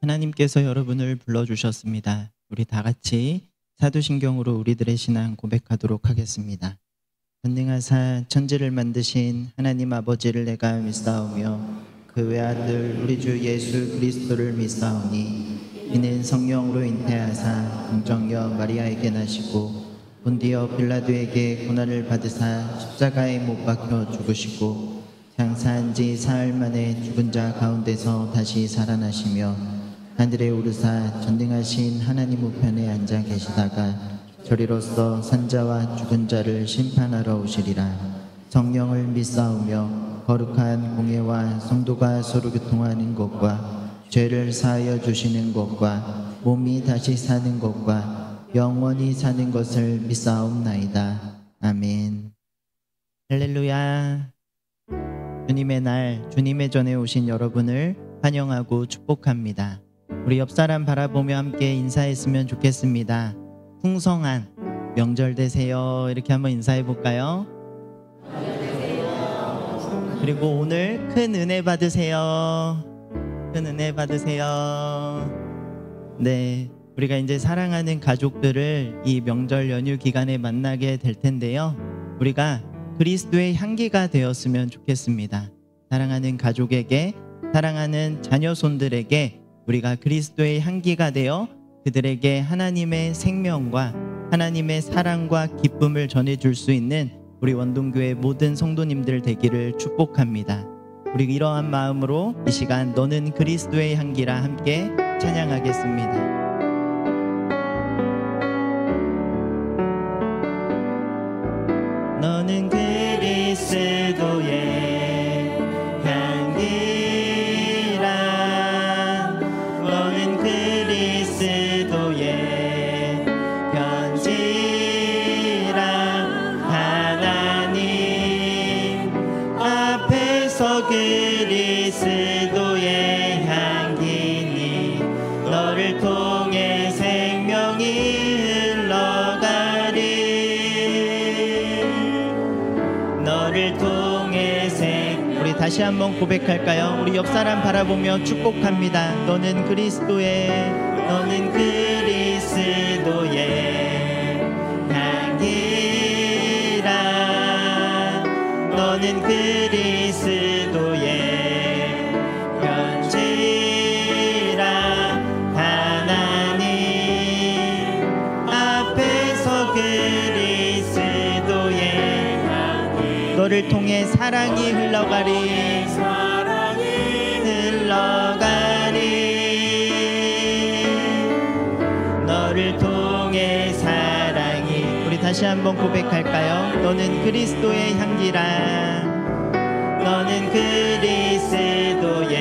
하나님께서 여러분을 불러주셨습니다. 우리 다 같이 사도신경으로 우리들의 신앙 고백하도록 하겠습니다. 전능하사 천지를 만드신 하나님 아버지를 내가 믿사오며 그 외아들 우리 주 예수 그리스도를 믿사오니 이는 성령으로 잉태하사 동정녀 마리아에게 나시고 본디어 빌라도에게 고난을 받으사 십자가에 못 박혀 죽으시고 장사한 지 사흘 만에 죽은 자 가운데서 다시 살아나시며 하늘에 오르사 전능하신 하나님 우편에 앉아 계시다가 저리로서 산자와 죽은 자를 심판하러 오시리라. 성령을 믿사오며 거룩한 공예와 성도가 서로 교통하는 것과 죄를 사하여 주시는 것과 몸이 다시 사는 것과 영원히 사는 것을 믿사옵나이다. 아멘. 할렐루야. 주님의 날, 주님의 전에 오신 여러분을 환영하고 축복합니다. 우리 옆 사람 바라보며 함께 인사했으면 좋겠습니다. 풍성한 명절 되세요. 이렇게 한번 인사해 볼까요? 그리고 오늘 큰 은혜 받으세요. 큰 은혜 받으세요. 네, 우리가 이제 사랑하는 가족들을 이 명절 연휴 기간에 만나게 될 텐데요. 우리가 그리스도의 향기가 되었으면 좋겠습니다. 사랑하는 가족에게, 사랑하는 자녀손들에게 우리가 그리스도의 향기가 되어 그들에게 하나님의 생명과 하나님의 사랑과 기쁨을 전해줄 수 있는 우리 원동교회 모든 성도님들 되기를 축복합니다. 우리 이러한 마음으로 이 시간 너는 그리스도의 향기라 함께 찬양하겠습니다. 너는 그리스도의 향기라. 너는 그리스도의 편지라. 하나님 앞에서 그리스도의 향기니 너를 통해 생명이 너를 통해 우리 다시 한번 고백할까요? 우리 옆 사람 바라보며 축복합니다. 너는 그리스도의 향기라. 너는 그리스도의 편지라. 하나님 앞에서 너를 통해 사랑이 흘러가리. 너를 통해 사랑이. 우리 다시 한번 고백할까요? 너는 그리스도의 향기라. 너는 그리스도의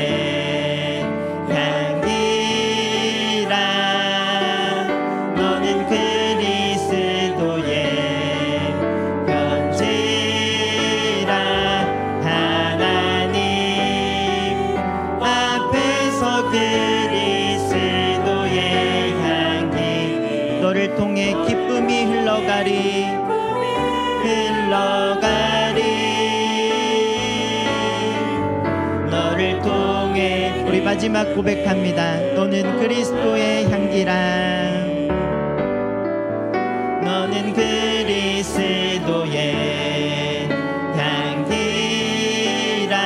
향기라. 너는 그리스도의 너를 통해 기쁨이 흘러가리. 너를 통해. 우리 마지막 고백합니다. 너는 그리스도의 향기라. 너는 그리스도의 향기라.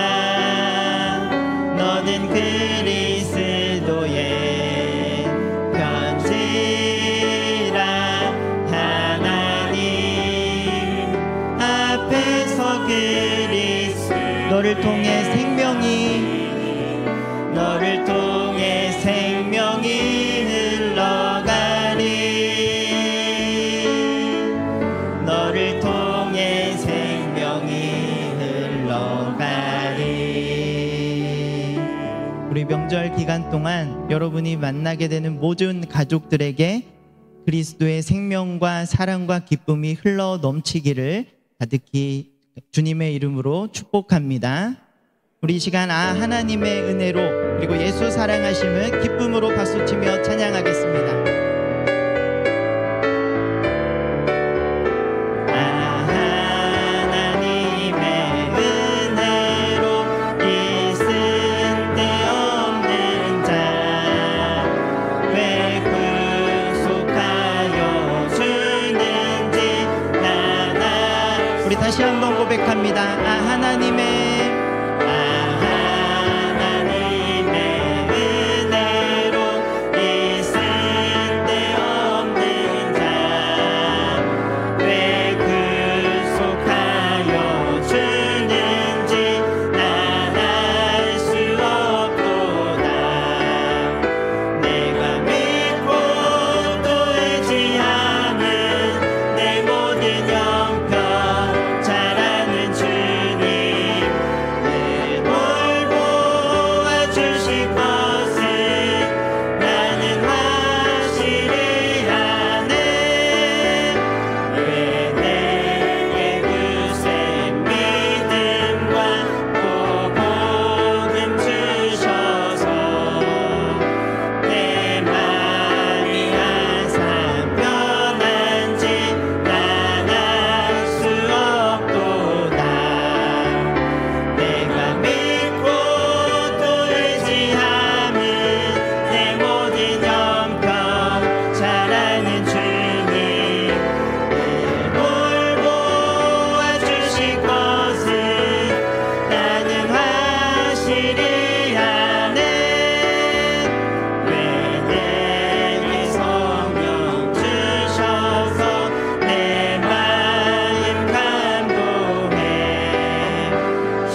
너는 그리스도의 너를 통해 생명이 흘러가리. 너를 통해 생명이 흘러가리. 우리 명절 기간 동안 여러분이 만나게 되는 모든 가족들에게 그리스도의 생명과 사랑과 기쁨이 흘러 넘치기를 가득히 주님의 이름으로 축복합니다. 우리 이 시간 하나님의 은혜로 그리고 예수 사랑하심을 기쁨으로 박수치며 찬양하겠습니다. 하나님의 은혜로 있을 데 없는 자 한번 고백합니다. 하나님의 은혜로 있을 데 없는 자 왜 구속하여 주는지 난 알 수 없도다. 내가 믿고 또 의지하는 내 모든 영광 잘하는 주님 늘 돌보아 주실 것을 나는 확실히 아네. 왜 내게 굳은 믿음과 또 복음 주셔서 내 마음이 항상 변한지 난 알 수 없도다. 내가 믿고 또 의지하는 내 모든 영광 잘하는 주님 늘 돌보아 주실 것을 나는 확실히 아네. 왜 내게 성령 주셔서 내 마음 감동해. 주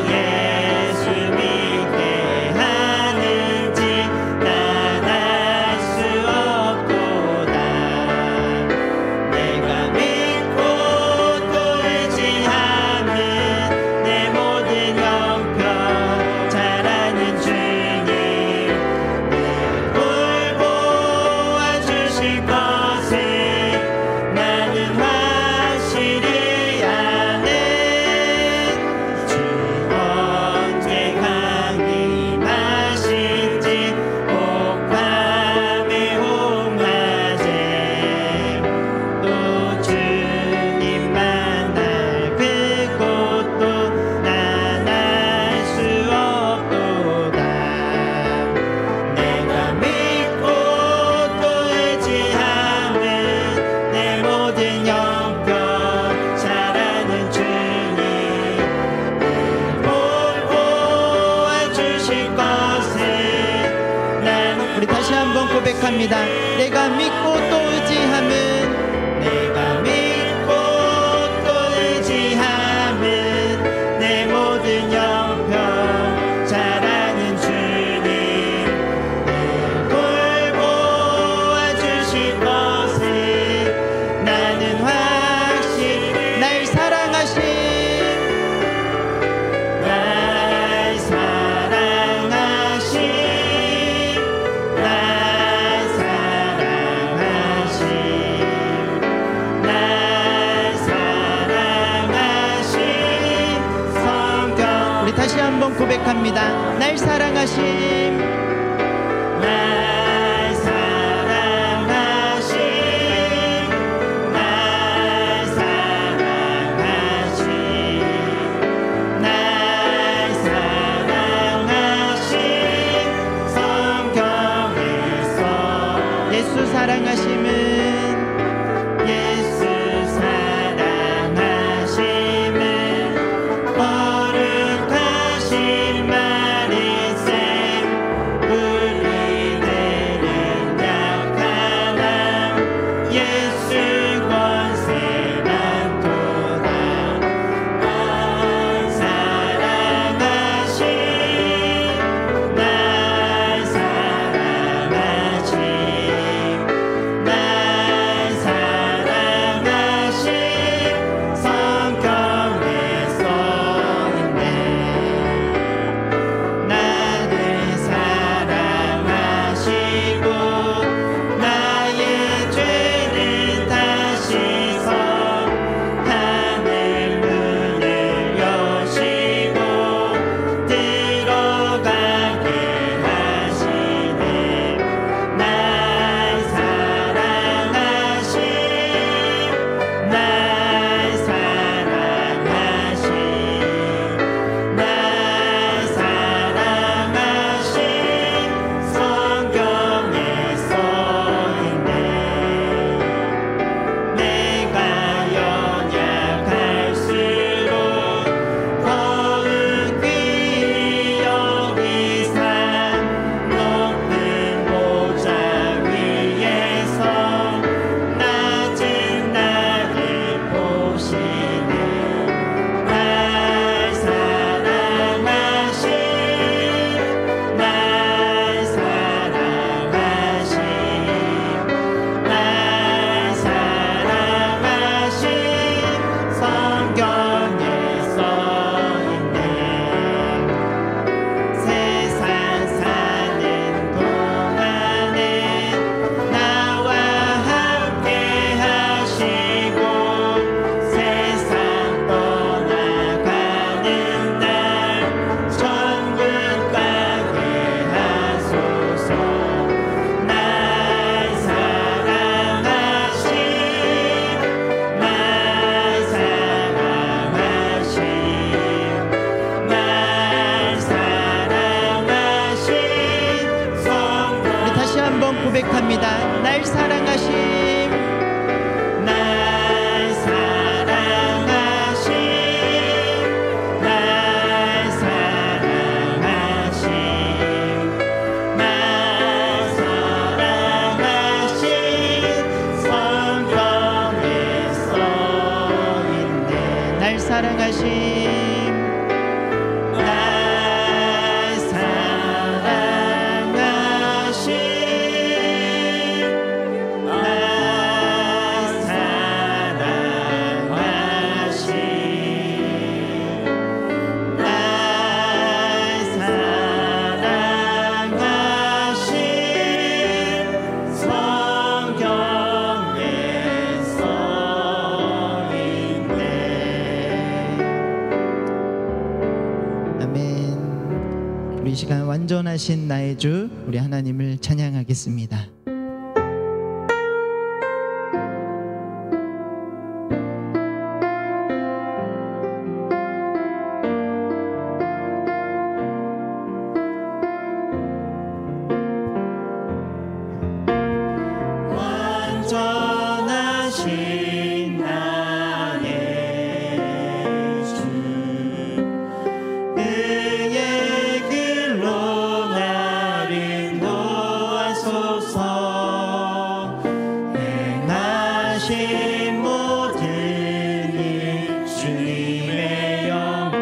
예수 믿게 하는지 난 알 수 없도다. 내가 믿고 또 의지하는 내 모든 영광 잘하는 주님 늘 돌보아 주실 것을 나는 확실히 아네. 주 언제 강림하신지 옥밤의 홍낮에 또 주님 만날 그곳도 난 알 수 없도다. 내가 믿고 또 의지하는 내 모든 영광 잘하는 주님 늘 돌보아 주실 것을 우리 다시 한번 고백합니다. 내가 믿고 또 의지함은 내가 믿고 또 의지함은 내 모든 영광 잘하는 주님 늘 돌보아 주실 것을 나는 확실히 날 사랑하신 날 사랑하신 날 사랑하신 날 사랑하신 성경 우리 다시 한번 고백합니다. 날 사랑하신 날 사랑하신 날 사랑하신 날 사랑하신 성경에서 예수 사랑하심은 예수 사랑하심은 거룩하신 말일세 고백합니다. 날 사랑하심, 날 사랑하심, 날 사랑하심, 날 사랑하심. 성경에 써있네. 날 사랑하심, 이 시간 완전하신 나의 주, 우리 하나님을 찬양하겠습니다. 완전하신 나의 주, 모든 일 주님의 영광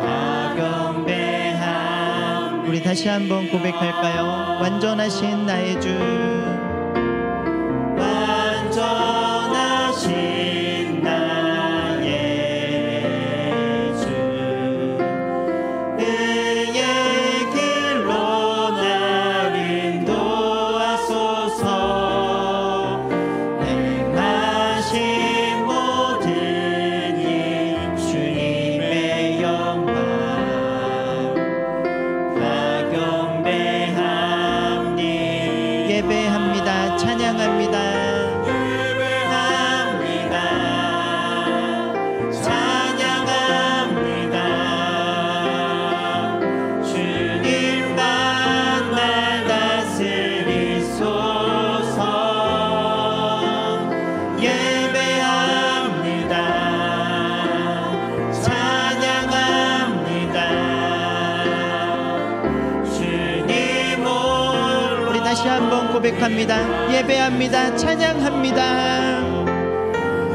다 경배함. 우리 다시 한번 고백할까요? 완전하신 나의 주, 완전하신 나의 주, 그의 길로 날 인도하소서. 예배합니다. 찬양합니다. 예배합니다. 찬양합니다. 주님만 날 다스리소서. 예배합니다. 찬양합니다. 주님 우리 다시 한번 고백합니다. 예배합니다. 찬양합니다.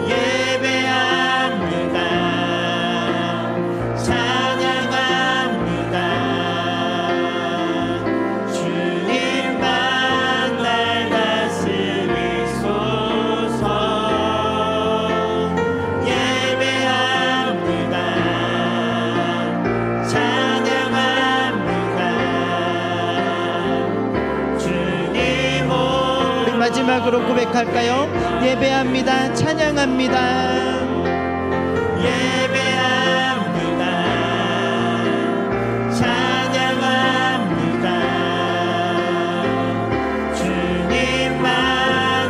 예배합니다. 찬양합니다. 주님만 날 다스리소서. 예배합니다. 찬양합니다. 마지막으로 고백할까요? 예배합니다. 찬양합니다. 예배합니다. 찬양합니다. 주님만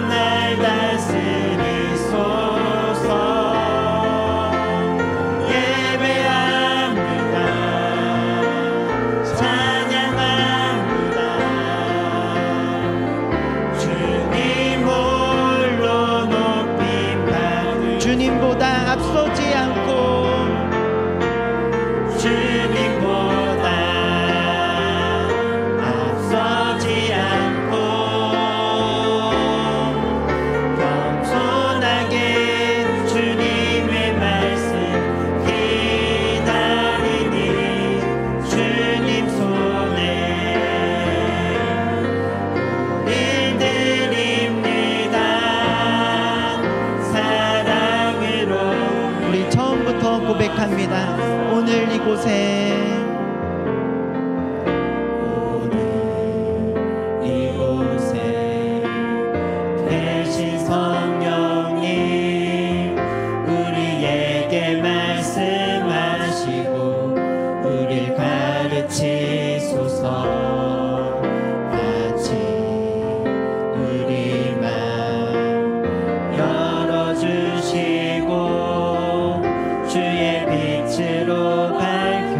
날 다스리소서. 예배합니다. 찬양합니다. 주님보다 앞서지 않고, 주님보다 앞서지 않고 겸손하게 주님의 말씀 기다리니 주님 손에 우릴 드립니다. 우리 처음부터 고백합니다. 오늘 이곳에, 오늘 이곳에 계신 성령님 우리에게 말씀하시고 우릴 가르치소서. 같이 우리 맘 열어주시고 주의 빛으로 밝혀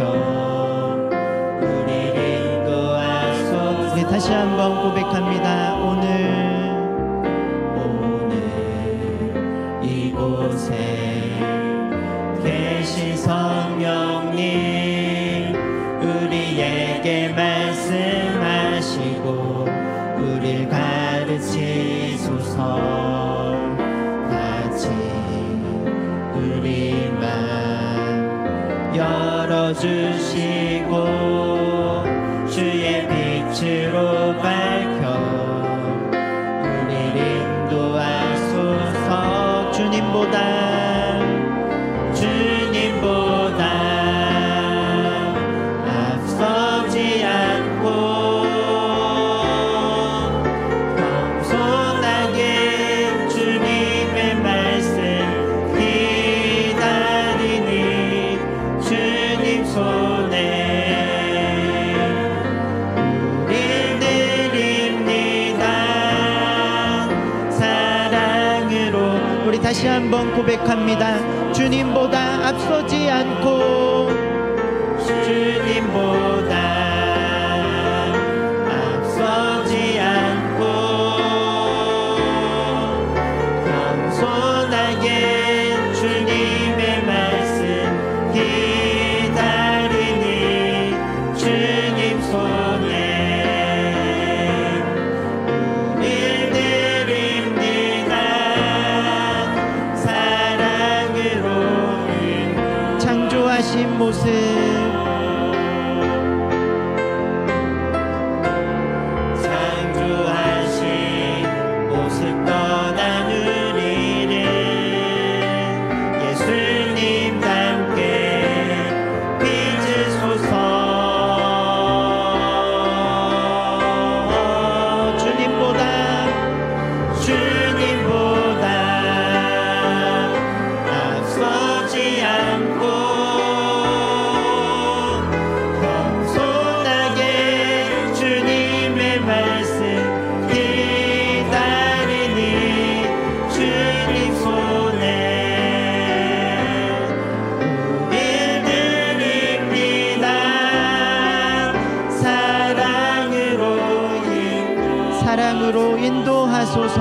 우리를 인도하소서. 우리 다시 다시 한번 고백합니다. 오늘 이곳에 계신 성령님, 우리에게 말씀하시고 우릴 가르치소서. 같이 우리 맘 열어주시고 주의 빛으로 밝혀 우릴 인도하소서. 주님보다 앞서지 않고 겸손하게 주님의 말씀 기다리니 주님 손에 우릴 드립니다. 사랑으로 우리 다시 한번 고백합니다. 주님보다 앞서지 않고 주님보다 앞서지 않고 겸손하게 주님의 말씀 기다리니 주님 손에 우릴 드립니다. 사랑으로 창조하신 모습 떠난 우리를 예수님과 함께 빚으소서. 주님보다 앞서지 않고 겸손하게 주님의 말씀 기다리니 주님 손에 우릴 드립니다. 사랑으로 인도하소서.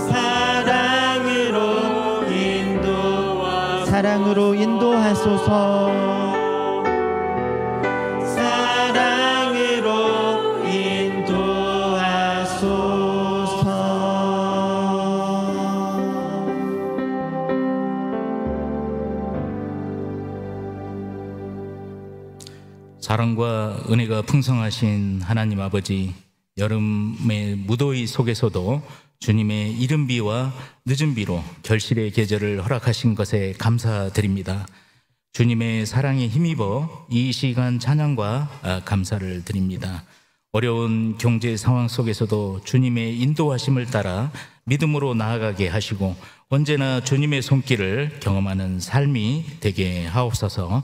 사랑으로 인도하소서. 사랑으로 인도하소서. 사랑과 은혜가 풍성하신 하나님 아버지, 여름의 무더위 속에서도 주님의 이른 비와 늦은 비로 결실의 계절을 허락하신 것에 감사드립니다. 주님의 사랑에 힘입어 이 시간 찬양과 감사를 드립니다. 어려운 경제 상황 속에서도 주님의 인도하심을 따라 믿음으로 나아가게 하시고 언제나 주님의 손길을 경험하는 삶이 되게 하옵소서.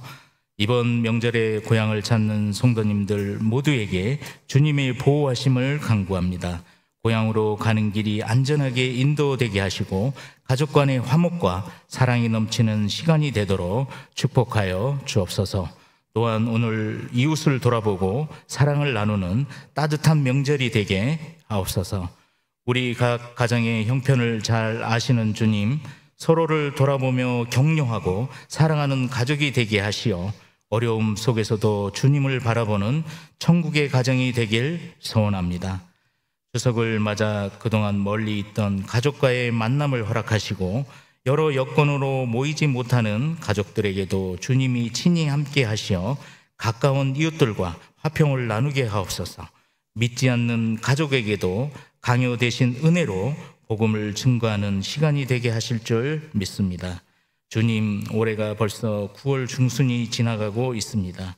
이번 명절에 고향을 찾는 성도님들 모두에게 주님의 보호하심을 간구합니다. 고향으로 가는 길이 안전하게 인도되게 하시고 가족 간의 화목과 사랑이 넘치는 시간이 되도록 축복하여 주옵소서. 또한 오늘 이웃을 돌아보고 사랑을 나누는 따뜻한 명절이 되게 하옵소서. 우리 각 가정의 형편을 잘 아시는 주님, 서로를 돌아보며 격려하고 사랑하는 가족이 되게 하시어 어려움 속에서도 주님을 바라보는 천국의 가정이 되길 소원합니다. 추석을 맞아 그동안 멀리 있던 가족과의 만남을 허락하시고 여러 여건으로 모이지 못하는 가족들에게도 주님이 친히 함께 하시어 가까운 이웃들과 화평을 나누게 하옵소서. 믿지 않는 가족에게도 강요 대신 은혜로 복음을 증거하는 시간이 되게 하실 줄 믿습니다. 주님, 올해가 벌써 9월 중순이 지나가고 있습니다.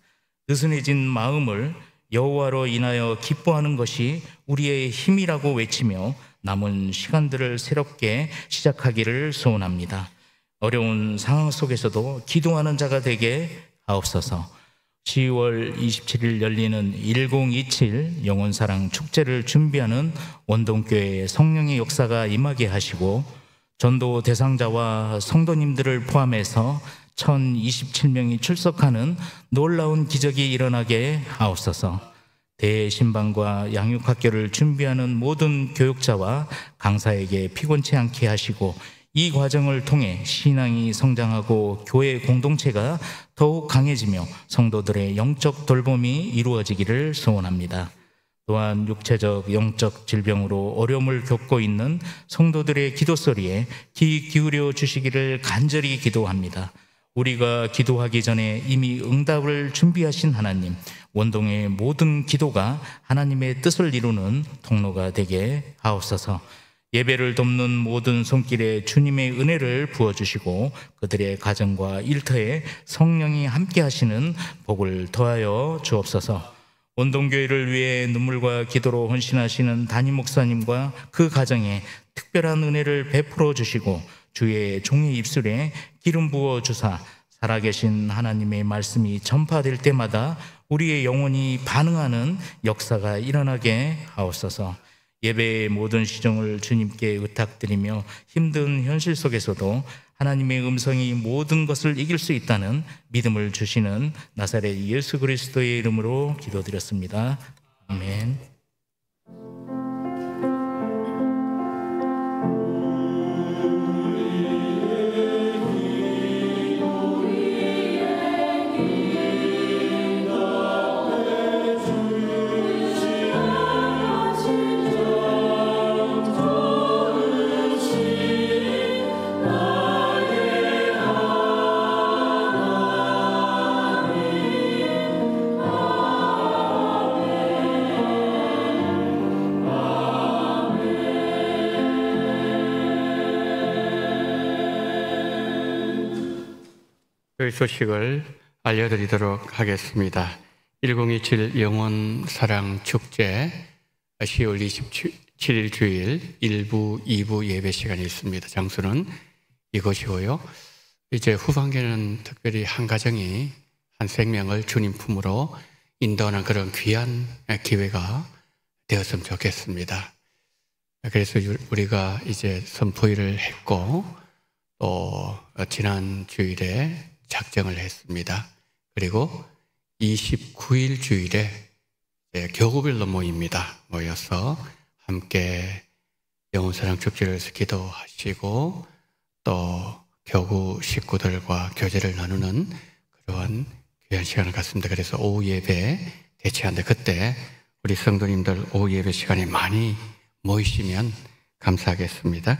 느슨해진 마음을 여호와로 인하여 기뻐하는 것이 우리의 힘이라고 외치며 남은 시간들을 새롭게 시작하기를 소원합니다. 어려운 상황 속에서도 기도하는 자가 되게 하옵소서. 10월 27일 열리는 1027 영혼사랑 축제를 준비하는 원동교회의 성령의 역사가 임하게 하시고 전도 대상자와 성도님들을 포함해서 1027명이 출석하는 놀라운 기적이 일어나게 하옵소서. 대신방과 양육학교를 준비하는 모든 교육자와 강사에게 피곤치 않게 하시고 이 과정을 통해 신앙이 성장하고 교회 공동체가 더욱 강해지며 성도들의 영적 돌봄이 이루어지기를 소원합니다. 또한 육체적, 영적 질병으로 어려움을 겪고 있는 성도들의 기도소리에 귀 기울여 주시기를 간절히 기도합니다. 우리가 기도하기 전에 이미 응답을 준비하신 하나님, 원동의 모든 기도가 하나님의 뜻을 이루는 통로가 되게 하옵소서. 예배를 돕는 모든 손길에 주님의 은혜를 부어주시고 그들의 가정과 일터에 성령이 함께 하시는 복을 더하여 주옵소서. 원동교회를 위해 눈물과 기도로 헌신하시는 담임 목사님과 그 가정에 특별한 은혜를 베풀어 주시고 주의 종의 입술에 기름 부어 주사 살아계신 하나님의 말씀이 전파될 때마다 우리의 영혼이 반응하는 역사가 일어나게 하옵소서. 예배의 모든 시종을 주님께 의탁드리며 힘든 현실 속에서도 하나님의 음성이 모든 것을 이길 수 있다는 믿음을 주시는 나사렛 예수 그리스도의 이름으로 기도드렸습니다. 아멘. 그 소식을 알려드리도록 하겠습니다. 1027 영원사랑축제 10월 27일 주일 1부, 2부 예배 시간이 있습니다. 장소는 이곳이고요. 이제 후반기는 특별히 한 가정이 한 생명을 주님 품으로 인도하는 그런 귀한 기회가 되었으면 좋겠습니다. 그래서 우리가 이제 선포일을 했고 또 지난 주일에 작정을 했습니다. 그리고 29일 주일에 교구별로 모여서 함께 영혼사랑축제를 기도하시고 또 교구 식구들과 교제를 나누는 그러한 귀한 시간을 갖습니다. 그래서 오후 예배 대체하는데 그때 우리 성도님들 오후 예배 시간에 많이 모이시면 감사하겠습니다.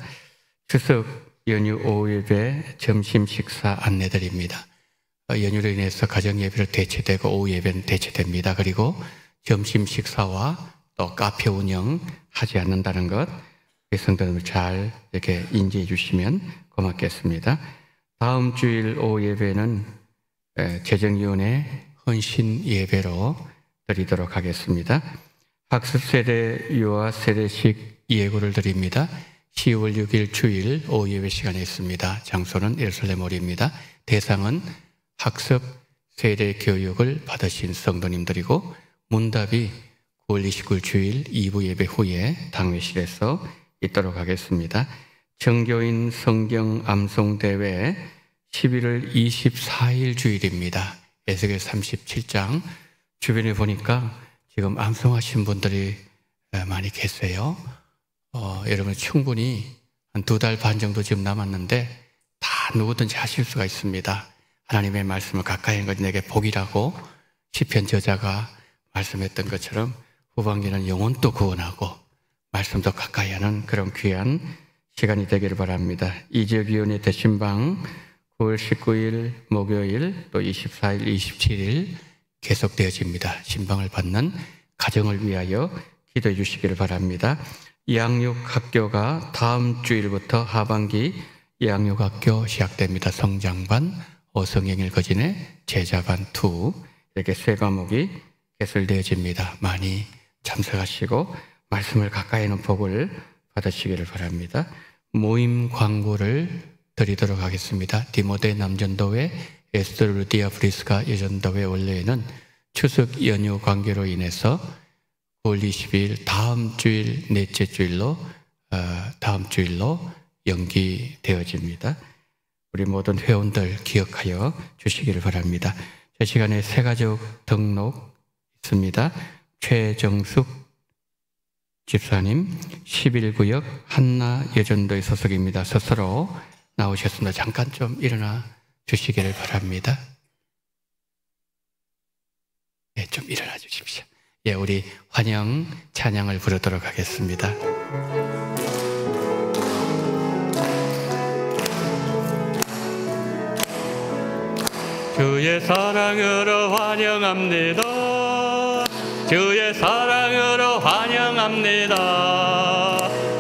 추석 연휴 오후 예배 점심 식사 안내드립니다. 연휴로 인해서 가정 예배를 대체되고 오후 예배는 대체됩니다. 그리고 점심 식사와 또 카페 운영하지 않는다는 것 성도님들 잘 이렇게 인지해 주시면 고맙겠습니다. 다음 주일 오후 예배는 재정위원회 헌신 예배로 드리도록 하겠습니다. 학습 세대 유아 세대식 예고를 드립니다. 10월 6일 주일 오후 예배 시간에 있습니다. 장소는 예루살렘홀입니다. 대상은 학습 세대 교육을 받으신 성도님들이고 문답이 9월 29일 주일 2부 예배 후에 당회실에서 있도록 하겠습니다. 정교인 성경 암송대회 11월 24일 주일입니다. 에스겔 37장 주변에 보니까 지금 암송하신 분들이 많이 계세요. 여러분 충분히 한 2달 반 정도 지금 남았는데 다 누구든지 하실 수가 있습니다. 하나님의 말씀을 가까이 하는 것이 내게 복이라고 시편 저자가 말씀했던 것처럼 후반기는 영혼도 구원하고 말씀도 가까이 하는 그런 귀한 시간이 되기를 바랍니다. 이적위원회 대신방 9월 19일 목요일 또 24일, 27일 계속되어집니다. 신방을 받는 가정을 위하여 기도해 주시기를 바랍니다. 양육학교가 다음 주일부터 하반기 양육학교 시작됩니다. 성장반, 어성행일 거진의 제자반 2 이렇게 세 과목이 개설되어집니다. 많이 참석하시고 말씀을 가까이 하는 복을 받으시기를 바랍니다. 모임 광고를 드리도록 하겠습니다. 디모데 남전도회, 에스트루디아 브리스가 여전도회 원래에는 추석 연휴 관계로 인해서 9월 22일 다음 주일 넷째 주일로 연기되어집니다. 우리 모든 회원들 기억하여 주시기를 바랍니다. 제 시간에 새가족 등록 있습니다. 최정숙 집사님 11구역 한나여전도의 소속입니다. 스스로 나오셨습니다. 잠깐 좀 일어나 주시기를 바랍니다. 예, 좀 일어나 주십시오. 예, 우리 환영 찬양을 부르도록 하겠습니다. 주의 사랑으로 환영합니다. 주의 사랑으로 환영합니다.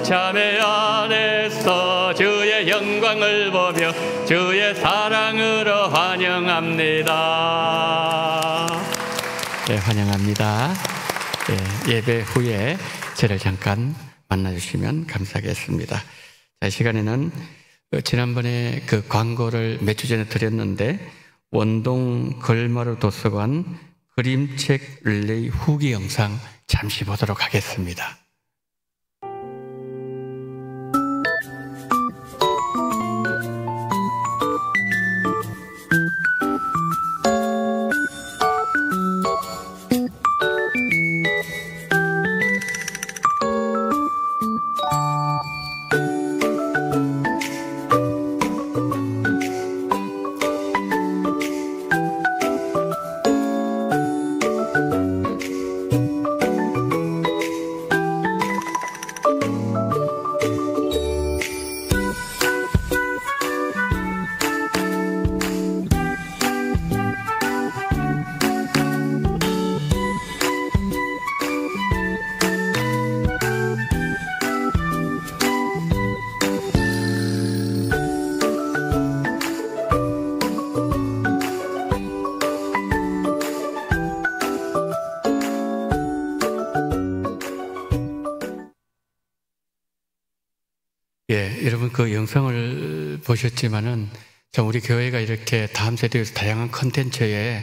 자매 안에서 주의 영광을 보며 주의 사랑으로 환영합니다. 네, 환영합니다. 네, 예배 후에 저를 잠깐 만나주시면 감사하겠습니다. 자, 이 시간에는 지난번에 그 광고를 몇 주 전에 드렸는데 원동 걸마루 도서관 그림책 릴레이 후기 영상 잠시 보도록 하겠습니다. 예, 여러분 그 영상을 보셨지만은 참 우리 교회가 이렇게 다음 세대에서 다양한 컨텐츠에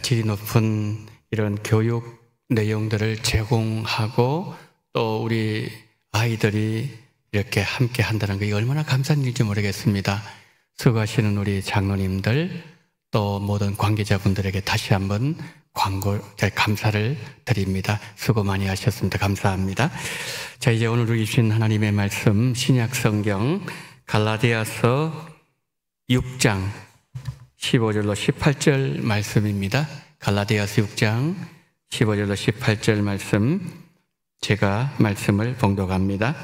질이 높은 이런 교육 내용들을 제공하고 또 우리 아이들이 이렇게 함께 한다는 게 얼마나 감사한 일인지 모르겠습니다. 수고하시는 우리 장로님들 또 모든 관계자분들에게 다시 한번 감사를 드립니다. 수고 많이 하셨습니다. 감사합니다. 자, 이제 오늘 주신 하나님의 말씀 신약 성경 갈라디아서 6장 15절로 18절 말씀입니다. 갈라디아서 6장 15절로 18절 말씀 제가 말씀을 봉독합니다.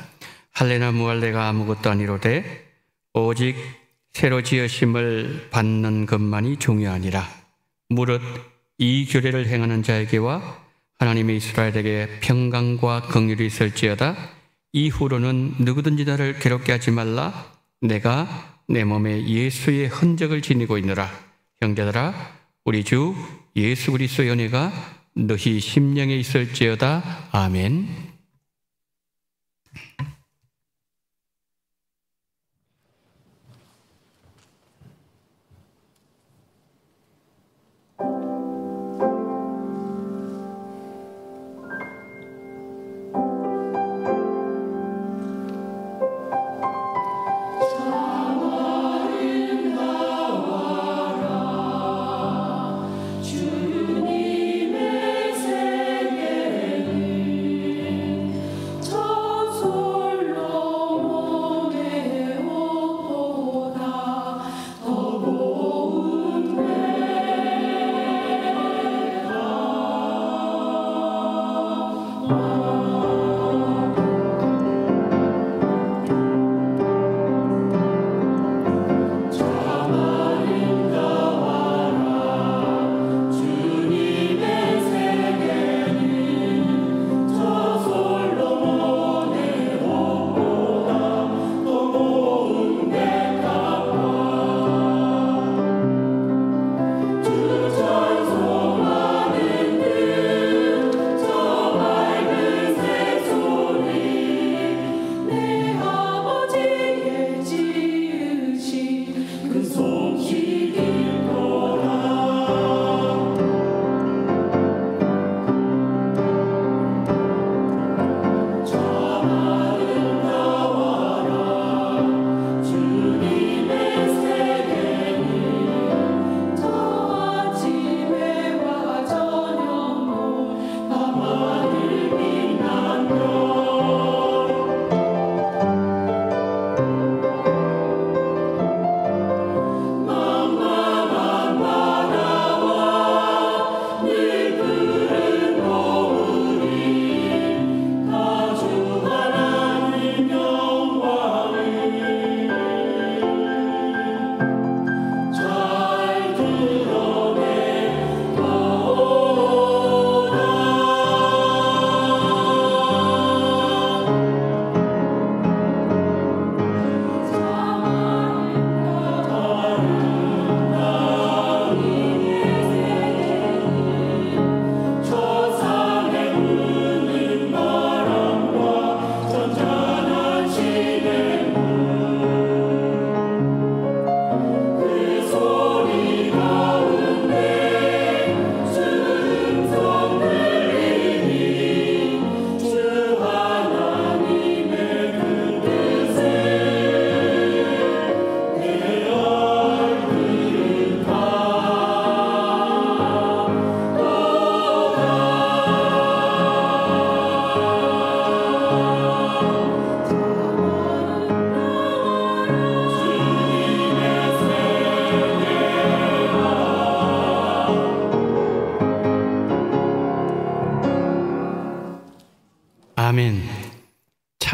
할례나 무할례가 아무것도 아니로되 오직 새로 지으심을 받는 것만이 중요하니라. 무릇 이 규례를 행하는 자에게와 하나님의 이스라엘에게 평강과 긍휼이 있을지어다. 이후로는 누구든지 나를 괴롭게 하지 말라. 내가 내 몸에 예수의 흔적을 지니고 있노라. 형제들아, 우리 주 예수 그리스도의 은혜가 너희 심령에 있을지어다. 아멘.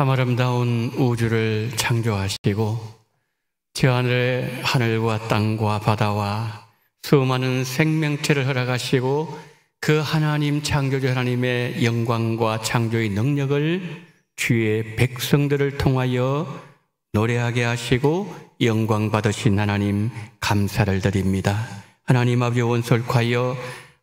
참 아름다운 우주를 창조하시고 저 하늘의 하늘과 땅과 바다와 수많은 생명체를 허락하시고 그 하나님 창조주 하나님의 영광과 창조의 능력을 주의 백성들을 통하여 노래하게 하시고 영광 받으신 하나님 감사를 드립니다. 하나님 아버지 원솔하여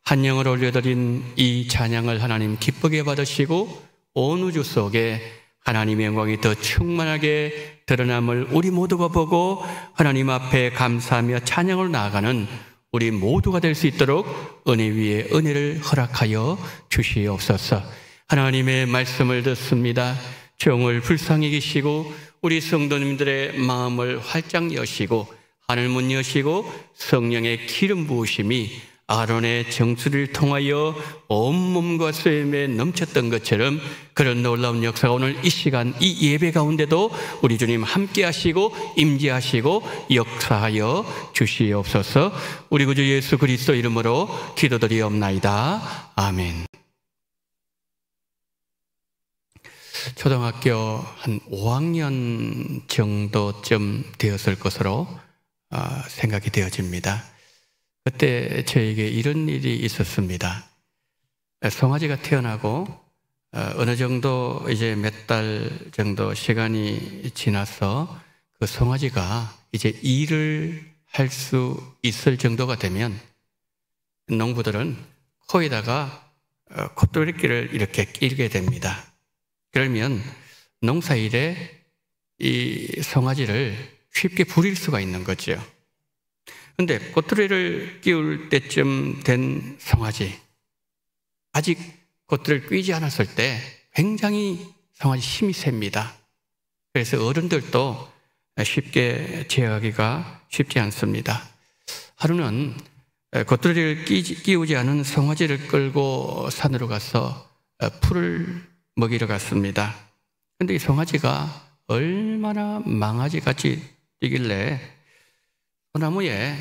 한 영을 올려드린 이 찬양을 하나님 기쁘게 받으시고 온 우주 속에 하나님의 영광이 더 충만하게 드러남을 우리 모두가 보고 하나님 앞에 감사하며 찬양으로 나아가는 우리 모두가 될 수 있도록 은혜 위에 은혜를 허락하여 주시옵소서. 하나님의 말씀을 듣습니다. 종을 불쌍히 계시고 우리 성도님들의 마음을 활짝 여시고 하늘문 여시고 성령의 기름 부으심이 아론의 정수를 통하여 온몸과 쇠임에 넘쳤던 것처럼 그런 놀라운 역사가 오늘 이 시간 이 예배 가운데도 우리 주님 함께 하시고 임재하시고 역사하여 주시옵소서. 우리 구주 예수 그리스도 이름으로 기도드리옵나이다. 아멘. 초등학교 한 5학년 정도쯤 되었을 것으로 생각이 되어집니다. 그때 저에게 이런 일이 있었습니다. 송아지가 태어나고 어느 정도 이제 몇 달 정도 시간이 지나서 그 송아지가 이제 일을 할 수 있을 정도가 되면 농부들은 코에다가 콧뚜레끼를 이렇게 끼게 됩니다. 그러면 농사일에 이 송아지를 쉽게 부릴 수가 있는 거죠. 근데 콧뚜레를 끼울 때쯤 된 송아지, 아직 콧뚜레를 끼지 않았을 때 굉장히 송아지 힘이 셉니다. 그래서 어른들도 쉽게 제어하기가 쉽지 않습니다. 하루는 콧뚜레를 끼우지 않은 송아지를 끌고 산으로 가서 풀을 먹이러 갔습니다. 근데 이 송아지가 얼마나 망아지같이 뛰길래 소나무에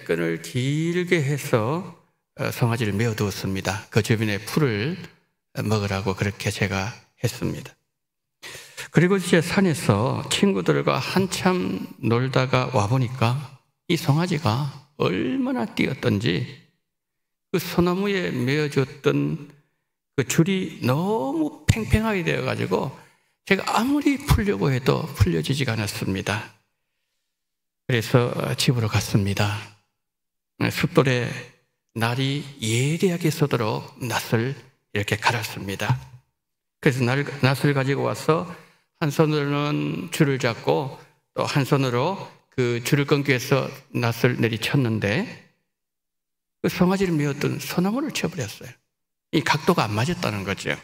끈을 길게 해서 송아지를 메어두었습니다. 그 주변에 풀을 먹으라고 그렇게 제가 했습니다. 그리고 이제 산에서 친구들과 한참 놀다가 와보니까 이 송아지가 얼마나 뛰었던지 그 소나무에 메어줬던 그 줄이 너무 팽팽하게 되어가지고 제가 아무리 풀려고 해도 풀려지지가 않았습니다. 그래서 집으로 갔습니다. 숫돌에 날이 예리하게 쏘도록 낫을 이렇게 갈았습니다. 그래서 낫을 가지고 와서 한 손으로는 줄을 잡고 또 한 손으로 그 줄을 끊기 위해서 낫을 내리쳤는데 그 송아지를 메었던 소나무를 쳐버렸어요. 이 각도가 안 맞았다는 거죠.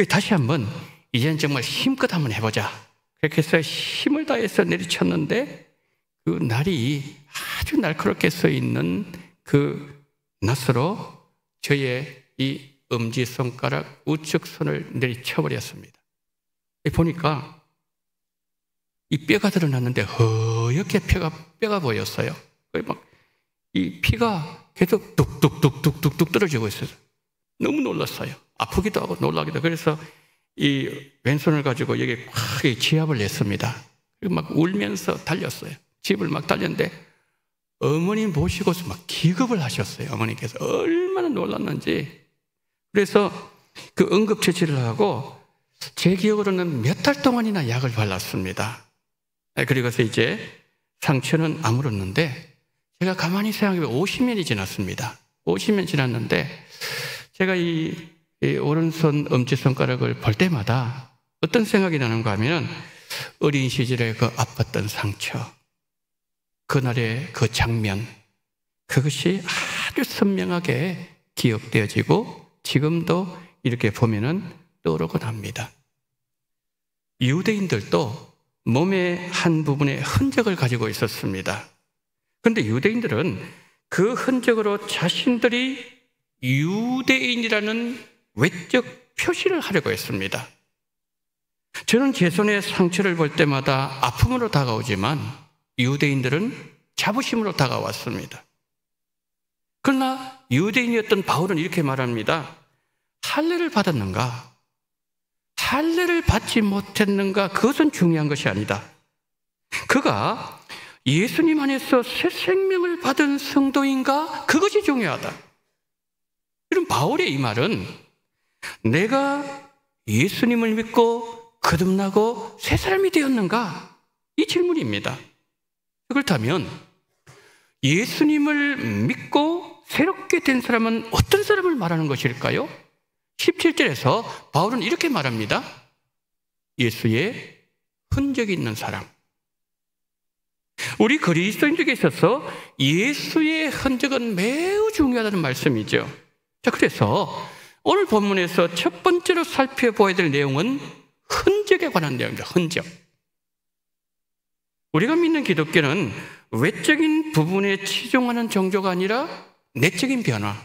다시 한번 이제는 정말 힘껏 한번 해보자. 그렇게 해서 힘을 다해서 내리쳤는데 그 날이 아주 날카롭게 서 있는 그 낫으로 저의 이 엄지손가락 우측 손을 내리쳐버렸습니다. 보니까 이 뼈가 드러났는데 허옇게 뼈가 보였어요. 막 이 피가 계속 뚝뚝뚝뚝뚝 떨어지고 있어요. 너무 놀랐어요. 아프기도 하고 놀라기도. 그래서 이 왼손을 가지고 여기 확 지압을 냈습니다. 그리고 막 울면서 달렸어요. 집을 막 달렸는데 어머님 보시고서 막 기겁을 하셨어요. 어머니께서 얼마나 놀랐는지. 그래서 그 응급처치를 하고 제 기억으로는 몇 달 동안이나 약을 발랐습니다. 그리고서 이제 상처는 아물었는데 제가 가만히 생각해보면 50년이 지났습니다. 50년 지났는데 제가 이 오른손 엄지손가락을 볼 때마다 어떤 생각이 나는가 하면 어린 시절에 그 아팠던 상처, 그날의 그 장면, 그것이 아주 선명하게 기억되어지고 지금도 이렇게 보면은 떠오르곤 합니다. 유대인들도 몸의 한 부분에 흔적을 가지고 있었습니다. 그런데 유대인들은 그 흔적으로 자신들이 유대인이라는 외적 표시를 하려고 했습니다. 저는 제 손에 상처를 볼 때마다 아픔으로 다가오지만 유대인들은 자부심으로 다가왔습니다. 그러나 유대인이었던 바울은 이렇게 말합니다. 할례를 받았는가? 할례를 받지 못했는가? 그것은 중요한 것이 아니다. 그가 예수님 안에서 새 생명을 받은 성도인가? 그것이 중요하다. 이런 바울의 이 말은 내가 예수님을 믿고 거듭나고 새 사람이 되었는가? 이 질문입니다. 그렇다면 예수님을 믿고 새롭게 된 사람은 어떤 사람을 말하는 것일까요? 17절에서 바울은 이렇게 말합니다. 예수의 흔적이 있는 사람. 우리 그리스도인들에게 있어서 예수의 흔적은 매우 중요하다는 말씀이죠. 자, 그래서 오늘 본문에서 첫 번째로 살펴보아야 될 내용은 흔적에 관한 내용입니다. 흔적. 우리가 믿는 기독교는 외적인 부분에 치중하는 종교가 아니라 내적인 변화,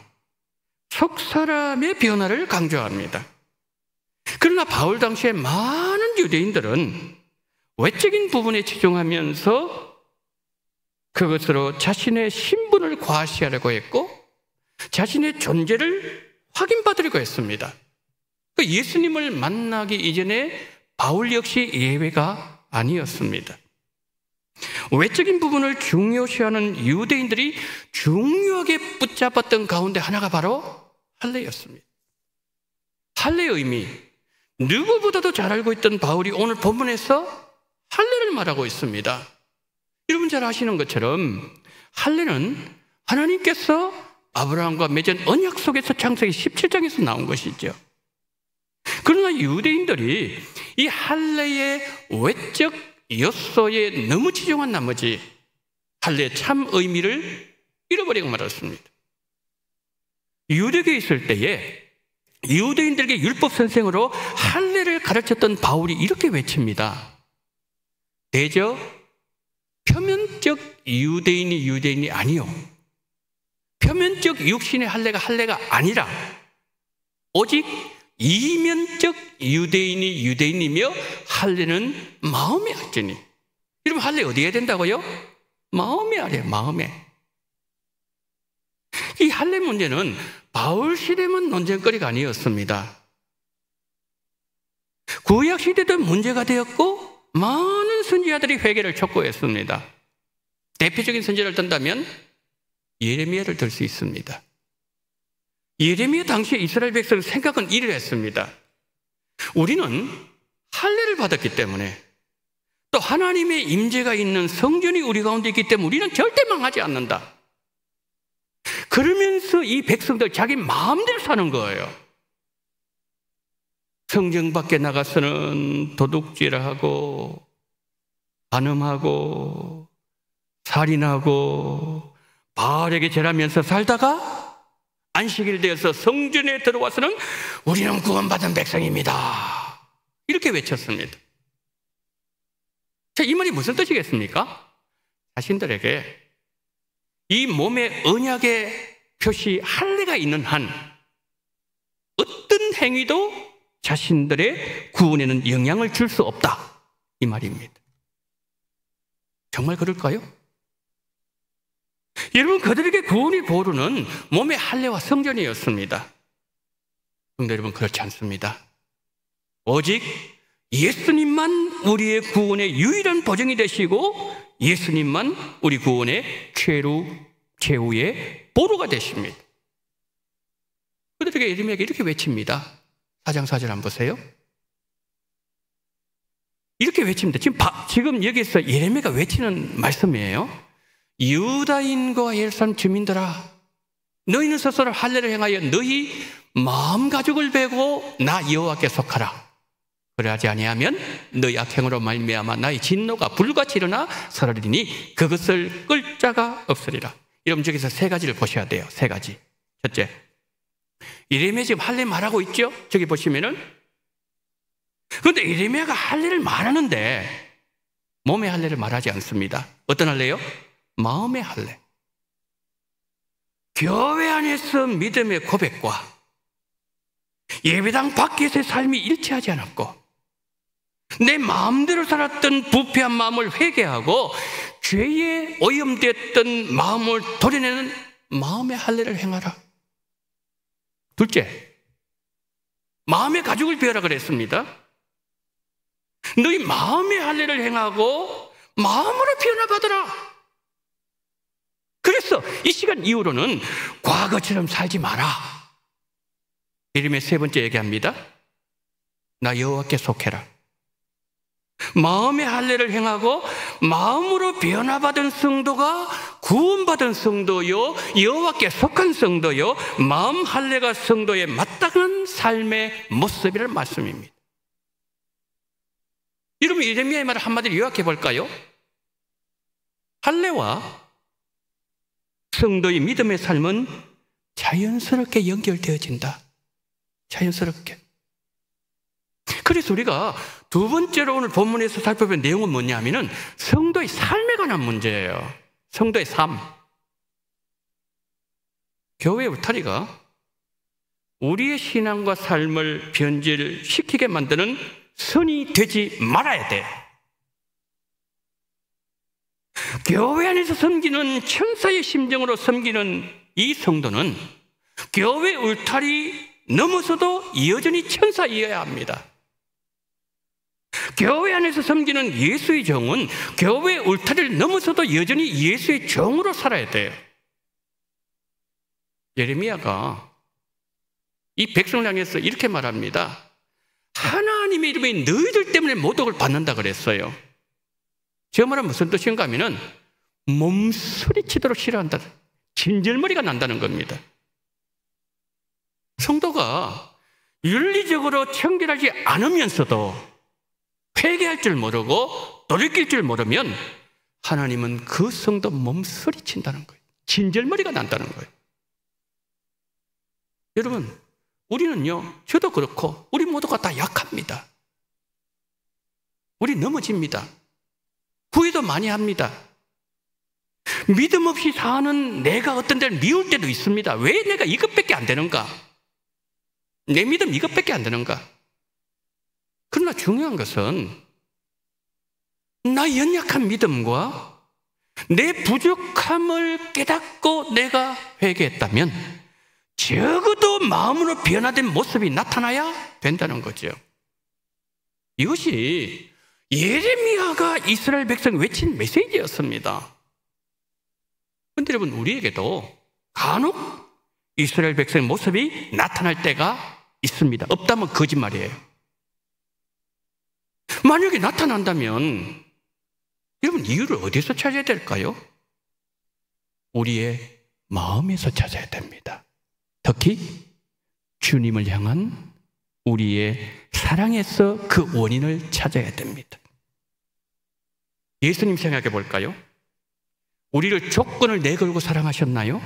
속 사람의 변화를 강조합니다. 그러나 바울 당시에 많은 유대인들은 외적인 부분에 치중하면서 그것으로 자신의 신분을 과시하려고 했고 자신의 존재를 확인받으려고 했습니다. 예수님을 만나기 이전에 바울 역시 예외가 아니었습니다. 외적인 부분을 중요시하는 유대인들이 중요하게 붙잡았던 가운데 하나가 바로 할례였습니다. 할례의 의미, 누구보다도 잘 알고 있던 바울이 오늘 본문에서 할례를 말하고 있습니다. 여러분 잘 아시는 것처럼 할례는 하나님께서 아브라함과 맺은 언약 속에서 창세기 17장에서 나온 것이죠. 그러나 유대인들이 이 할례의 외적 요소에 너무 치중한 나머지 할례의 참 의미를 잃어버리고 말았습니다. 유대교에 있을 때에 유대인들에게 율법 선생으로 할례를 가르쳤던 바울이 이렇게 외칩니다. 대저 표면적 유대인이 아니요. 표면적 육신의 할례가 아니라 오직 이면적 유대인이며 할례는 마음의 할례니. 여러분 할례 어디에 된다고요? 마음에 하래요. 마음에. 이 할례 문제는 바울 시대만 논쟁거리가 아니었습니다. 구약 시대도 문제가 되었고 많은 선지자들이 회개를 촉구했습니다. 대표적인 선지자를 든다면 예레미야를 들 수 있습니다. 예레미야 당시에 이스라엘 백성의 생각은 이러했습니다. 우리는 할례를 받았기 때문에 또 하나님의 임재가 있는 성전이 우리 가운데 있기 때문에 우리는 절대 망하지 않는다. 그러면서 이 백성들 자기 마음대로 사는 거예요. 성전 밖에 나가서는 도둑질하고 간음하고 살인하고 바알에게 절하면서 살다가 안식일 되어서 성전에 들어와서는 우리는 구원받은 백성입니다. 이렇게 외쳤습니다. 자, 이 말이 무슨 뜻이겠습니까? 자신들에게 이 몸의 언약의 표시 할례가 있는 한 어떤 행위도 자신들의 구원에는 영향을 줄 수 없다. 이 말입니다. 정말 그럴까요? 여러분, 그들에게 구원의 보루는 몸의 할례와 성전이었습니다. 그런데 여러분, 그렇지 않습니다. 오직 예수님만 우리의 구원의 유일한 보증이 되시고 예수님만 우리 구원의 최후의 보루가 되십니다. 그들에게 예레미야가 이렇게 외칩니다. 4장 4절 한번 보세요. 이렇게 외칩니다. 지금 여기서 예레미야가 외치는 말씀이에요. 유다인과 예루살렘 주민들아, 너희는 스스로 할례를 행하여 너희 마음 가죽을 베고 나 여호와께 속하라. 그러하지 아니하면 너희 악행으로 말미암아 나의 진노가 불같이 일어나 설하리니 그것을 끌 자가 없으리라. 여러분, 저기서 세 가지를 보셔야 돼요. 세 가지. 첫째, 예레미야 지금 할례 말하고 있죠? 저기 보시면은. 그런데 예레미야가 할례를 말하는데 몸의 할례를 말하지 않습니다. 어떤 할례요? 마음의 할례. 교회 안에서 믿음의 고백과 예배당 밖에서의 삶이 일치하지 않았고 내 마음대로 살았던 부패한 마음을 회개하고 죄에 오염됐던 마음을 도려내는 마음의 할례를 행하라. 둘째, 마음의 가죽을 베어라 그랬습니다. 너희 마음의 할례를 행하고 마음으로 변화받으라. 그래서 이 시간 이후로는 과거처럼 살지 마라. 예레미야 세 번째 얘기합니다. 나 여호와께 속해라. 마음의 할례를 행하고 마음으로 변화받은 성도가 구원받은 성도요, 여호와께 속한 성도요, 마음 할례가 성도의 마땅한 삶의 모습이라는 말씀입니다. 여러분, 예레미야의 말을 한마디로 요약해 볼까요? 할례와 성도의 믿음의 삶은 자연스럽게 연결되어진다. 자연스럽게. 그래서 우리가 두 번째로 오늘 본문에서 살펴볼 내용은 뭐냐면은 성도의 삶에 관한 문제예요. 성도의 삶. 교회의 울타리가 우리의 신앙과 삶을 변질시키게 만드는 선이 되지 말아야 돼. 교회 안에서 섬기는 천사의 심정으로 섬기는 이 성도는 교회 울타리 넘어서도 여전히 천사이어야 합니다. 교회 안에서 섬기는 예수의 종은 교회 울타리를 넘어서도 여전히 예수의 종으로 살아야 돼요. 예레미야가 이 백성을 향해서 이렇게 말합니다. 하나님의 이름이 너희들 때문에 모독을 받는다 그랬어요. 저 말은 무슨 뜻인가 하면은 몸소리치도록 싫어한다. 진절머리가 난다는 겁니다. 성도가 윤리적으로 청결하지 않으면서도 회개할 줄 모르고 돌이킬 줄 모르면 하나님은 그 성도 몸소리친다는 거예요. 진절머리가 난다는 거예요. 여러분, 우리는요, 저도 그렇고 우리 모두가 다 약합니다. 우리 넘어집니다. 후회도 많이 합니다. 믿음 없이 사는 내가 어떤 데는 미울 때도 있습니다. 왜 내가 이것밖에 안 되는가? 내 믿음 이것밖에 안 되는가? 그러나 중요한 것은 나 연약한 믿음과 내 부족함을 깨닫고 내가 회개했다면 적어도 마음으로 변화된 모습이 나타나야 된다는 거죠. 이것이 예레미야가 이스라엘 백성이 외친 메시지였습니다. 그런데 여러분, 우리에게도 간혹 이스라엘 백성의 모습이 나타날 때가 있습니다. 없다면 거짓말이에요. 만약에 나타난다면 여러분, 이유를 어디서 찾아야 될까요? 우리의 마음에서 찾아야 됩니다. 특히 주님을 향한 우리의 사랑에서 그 원인을 찾아야 됩니다. 예수님 생각해 볼까요? 우리를 조건을 내걸고 사랑하셨나요?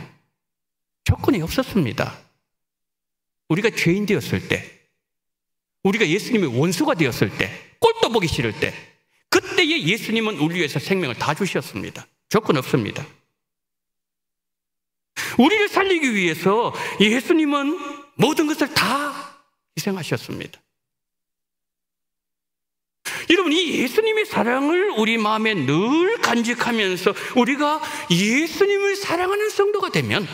조건이 없었습니다. 우리가 죄인 되었을 때, 우리가 예수님의 원수가 되었을 때, 꼴도 보기 싫을 때, 그때에 예수님은 우리 위해서 생명을 다 주셨습니다. 조건 없습니다. 우리를 살리기 위해서 예수님은 모든 것을 다 희생하셨습니다. 여러분, 이 예수님의 사랑을 우리 마음에 늘 간직하면서 우리가 예수님을 사랑하는 성도가 되면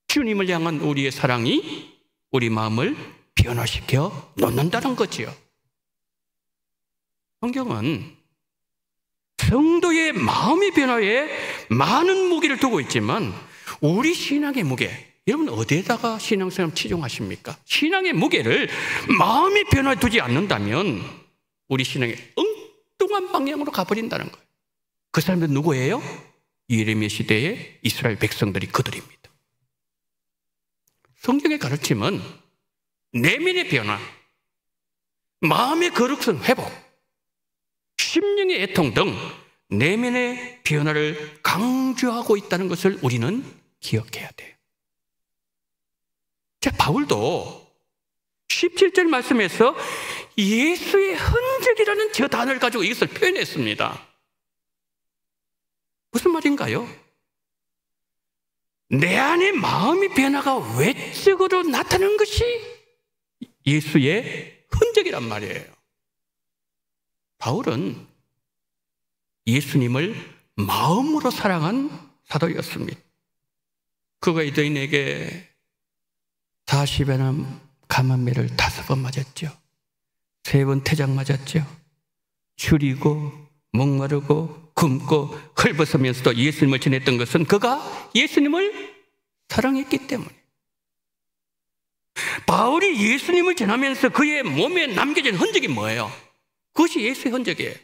주님을 향한 우리의 사랑이 우리 마음을 변화시켜 놓는다는 거지요. 성경은 성도의 마음의 변화에 많은 무게를 두고 있지만 우리 신앙의 무게, 여러분 어디에다가 신앙생활 치중하십니까? 신앙의 무게를 마음의 변화에 두지 않는다면 우리 신앙이 엉뚱한 방향으로 가버린다는 거예요. 그 사람들은 누구예요? 예레미야 시대의 이스라엘 백성들이 그들입니다. 성경의 가르침은 내면의 변화, 마음의 거룩성 회복, 심령의 애통 등 내면의 변화를 강조하고 있다는 것을 우리는 기억해야 돼요. 자, 바울도 17절 말씀에서 예수의 흔적이라는 저 단어를 가지고 이것을 표현했습니다. 무슨 말인가요? 내 안에 마음의 변화가 외적으로 나타나는 것이 예수의 흔적이란 말이에요. 바울은 예수님을 마음으로 사랑한 사도였습니다. 그가 유대인에게 40배나 감한매를 5번 맞았죠. 3번 태작 맞았죠. 줄이고 목마르고 굶고 헐벗으면서도 예수님을 전했던 것은 그가 예수님을 사랑했기 때문에. 바울이 예수님을 전하면서 그의 몸에 남겨진 흔적이 뭐예요? 그것이 예수의 흔적이에요.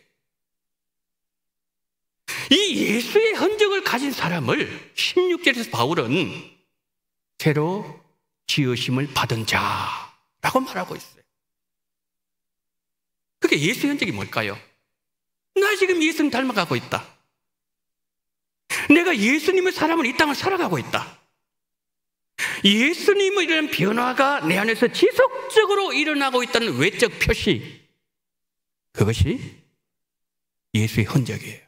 이 예수의 흔적을 가진 사람을 16절에서 바울은 새로 지으심을 받은 자라고 말하고 있어요. 그게 예수의 흔적이 뭘까요? 나 지금 예수님 닮아가고 있다. 내가 예수님의 사람은 이 땅을 살아가고 있다. 예수님의 이런 변화가 내 안에서 지속적으로 일어나고 있다는 외적 표시, 그것이 예수의 흔적이에요.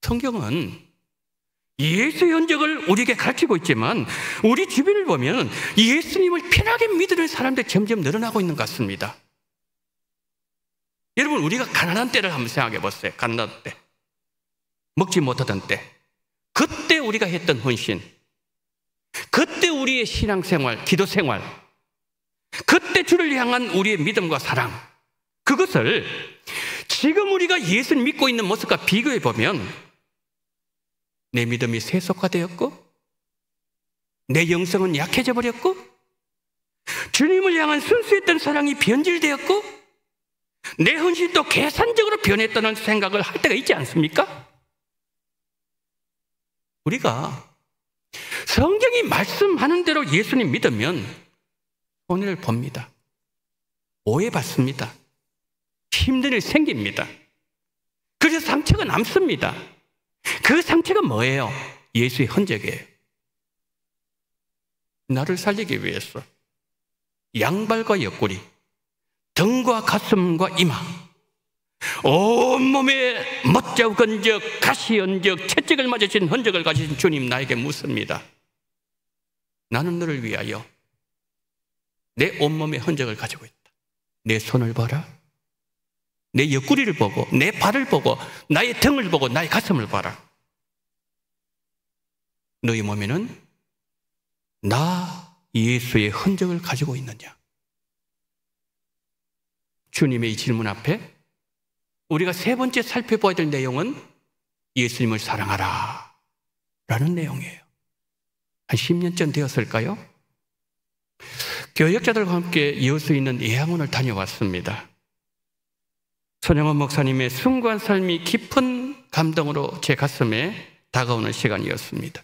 성경은 예수의 흔적을 우리에게 가르치고 있지만 우리 주변을 보면 예수님을 편하게 믿는 사람들이 점점 늘어나고 있는 것 같습니다. 여러분, 우리가 가난한 때를 한번 생각해 보세요. 가난한 때, 먹지 못하던 때, 그때 우리가 했던 헌신, 그때 우리의 신앙생활, 기도생활, 그때 주를 향한 우리의 믿음과 사랑, 그것을 지금 우리가 예수를 믿고 있는 모습과 비교해 보면 내 믿음이 세속화되었고 내 영성은 약해져 버렸고 주님을 향한 순수했던 사랑이 변질되었고 내 헌신도 계산적으로 변했다는 생각을 할 때가 있지 않습니까? 우리가 성경이 말씀하는 대로 예수님 믿으면 손해를 봅니다. 오해받습니다. 힘든 일 생깁니다. 그래서 상처가 남습니다. 그 상처가 뭐예요? 예수의 흔적이에요. 나를 살리기 위해서 양발과 옆구리, 등과 가슴과 이마, 온몸에 멋자고 건적, 가시 흔적, 채찍을 맞으신 흔적을 가지신 주님 나에게 묻습니다. 나는 너를 위하여 내 온몸의 흔적을 가지고 있다. 내 손을 봐라. 내 옆구리를 보고 내 발을 보고 나의 등을 보고 나의 가슴을 봐라. 너희 몸에는 나 예수의 흔적을 가지고 있느냐? 주님의 이 질문 앞에 우리가 세 번째 살펴봐야 될 내용은 예수님을 사랑하라 라는 내용이에요. 한 10년쯤 되었을까요? 교역자들과 함께 여수 있는 예양원을 다녀왔습니다. 손영원 목사님의 숭고한 삶이 깊은 감동으로 제 가슴에 다가오는 시간이었습니다.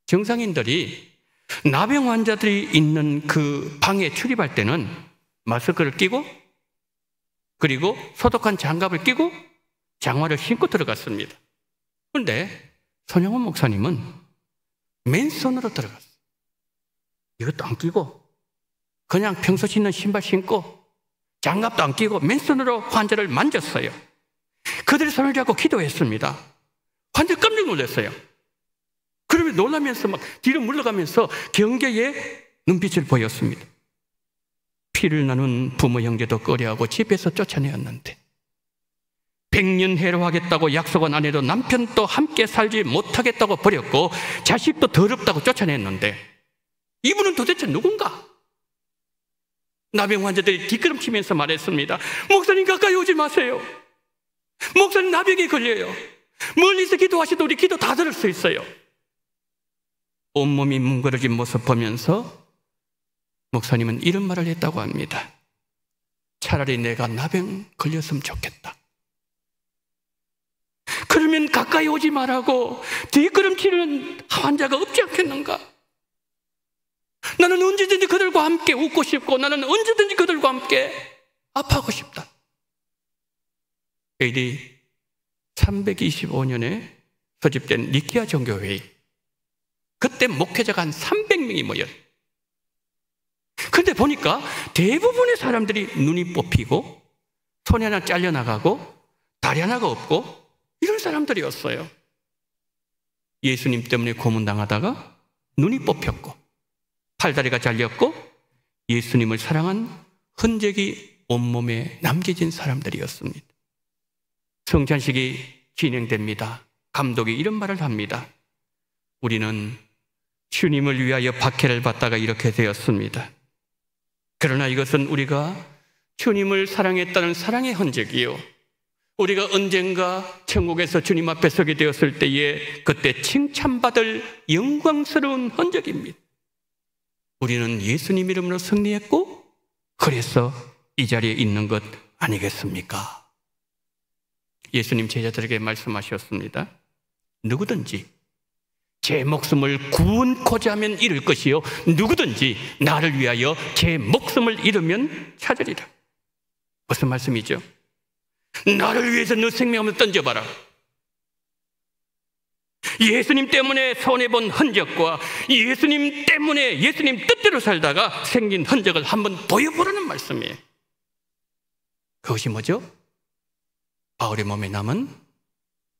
정상인들이 나병 환자들이 있는 그 방에 출입할 때는 마스크를 끼고 그리고 소독한 장갑을 끼고 장화를 신고 들어갔습니다. 그런데 손영원 목사님은 맨손으로 들어갔어요. 이것도 안 끼고 그냥 평소 신는 신발 신고 장갑도 안 끼고 맨손으로 환자를 만졌어요. 그들의 손을 잡고 기도했습니다. 환자 깜짝 놀랐어요. 그러면 놀라면서 막 뒤로 물러가면서 경계의 눈빛을 보였습니다. 피를 나눈 부모 형제도 꺼려하고 집에서 쫓아내었는데 100년 해로하겠다고 약속한 아내도 남편도 함께 살지 못하겠다고 버렸고 자식도 더럽다고 쫓아냈는데 이분은 도대체 누군가? 나병 환자들이 뒷걸음치면서 말했습니다. 목사님 가까이 오지 마세요. 목사님 나병에 걸려요. 멀리서 기도하셔도 우리 기도 다 들을 수 있어요. 온몸이 뭉그러진 모습 보면서 목사님은 이런 말을 했다고 합니다. 차라리 내가 나병 걸렸으면 좋겠다. 그러면 가까이 오지 말라고 뒷걸음치는 환자가 없지 않겠는가? 나는 언제든지 그들과 함께 웃고 싶고 나는 언제든지 그들과 함께 아파하고 싶다. AD 325년에 소집된 니케아 종교회의, 그때 목회자가 한 300명이 모여요. 그런데 보니까 대부분의 사람들이 눈이 뽑히고 손이 하나 잘려나가고 다리 하나가 없고 이런 사람들이었어요. 예수님 때문에 고문당하다가 눈이 뽑혔고 팔다리가 잘렸고 예수님을 사랑한 흔적이 온몸에 남겨진 사람들이었습니다. 성찬식이 진행됩니다. 감독이 이런 말을 합니다. 우리는 주님을 위하여 박해를 받다가 이렇게 되었습니다. 그러나 이것은 우리가 주님을 사랑했다는 사랑의 흔적이요, 우리가 언젠가 천국에서 주님 앞에 서게 되었을 때에 그때 칭찬받을 영광스러운 흔적입니다. 우리는 예수님 이름으로 승리했고, 그래서 이 자리에 있는 것 아니겠습니까? 예수님 제자들에게 말씀하셨습니다. 누구든지 제 목숨을 구원코자 하면 잃을 것이요, 누구든지 나를 위하여 제 목숨을 잃으면 찾으리라. 무슨 말씀이죠? 나를 위해서 너 생명을 던져봐라. 예수님 때문에 손해본 흔적과 예수님 때문에 예수님 뜻대로 살다가 생긴 흔적을 한번 보여보라는 말씀이에요. 그것이 뭐죠? 바울의 몸에 남은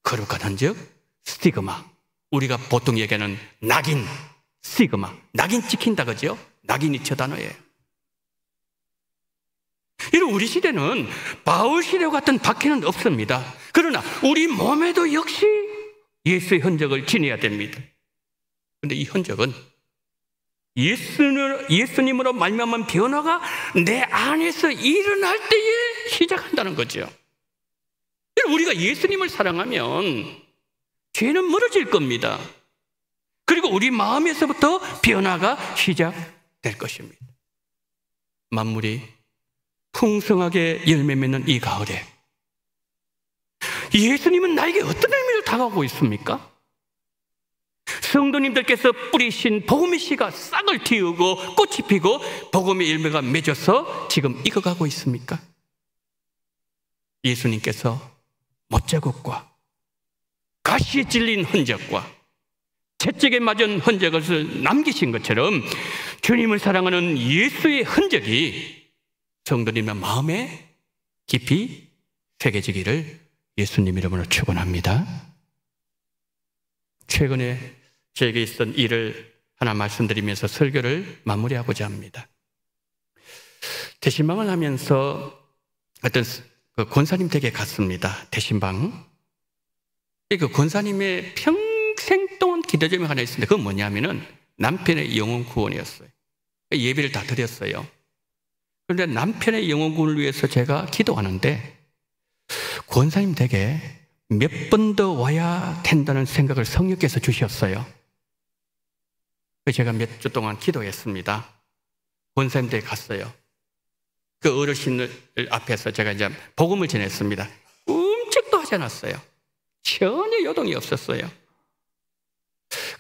거룩한 흔적, 스티그마. 우리가 보통 얘기하는 낙인, 스티그마. 낙인 찍힌다 그죠? 낙인이 저 단어예요. 이런 우리 시대는 바울 시대와 같은 박해는 없습니다. 그러나 우리 몸에도 역시 예수의 흔적을 지녀야 됩니다. 그런데 이 흔적은 예수님으로 말미암은 변화가 내 안에서 일어날 때에 시작한다는 거죠. 우리가 예수님을 사랑하면 죄는 멀어질 겁니다. 그리고 우리 마음에서부터 변화가 시작될 것입니다. 만물이 풍성하게 열매 맺는 이 가을에 예수님은 나에게 어떤 의미로 다가오고 있습니까? 성도님들께서 뿌리신 복음의 씨가 싹을 틔우고 꽃이 피고 복음의 열매가 맺어서 지금 익어가고 있습니까? 예수님께서 못자국과 가시에 찔린 흔적과 채찍에 맞은 흔적을 남기신 것처럼 주님을 사랑하는 예수의 흔적이 성도님의 마음에 깊이 새겨지기를 예수님 이름으로 축원합니다. 최근에 저에게 있었던 일을 하나 말씀드리면서 설교를 마무리하고자 합니다. 대신방을 하면서 어떤 권사님 댁에 갔습니다. 대신방. 그 권사님의 평생 동안 기도 제목이 하나 있습니다. 그건 뭐냐면은 남편의 영혼 구원이었어요. 예배를 다 드렸어요. 그런데 남편의 영혼 구원을 위해서 제가 기도하는데 권사님 댁에 몇 번 더 와야 된다는 생각을 성령께서 주셨어요. 제가 몇 주 동안 기도했습니다. 권사님 댁에 갔어요. 그 어르신을 앞에서 제가 이제 복음을 전했습니다. 움직도 하지 않았어요. 전혀 요동이 없었어요.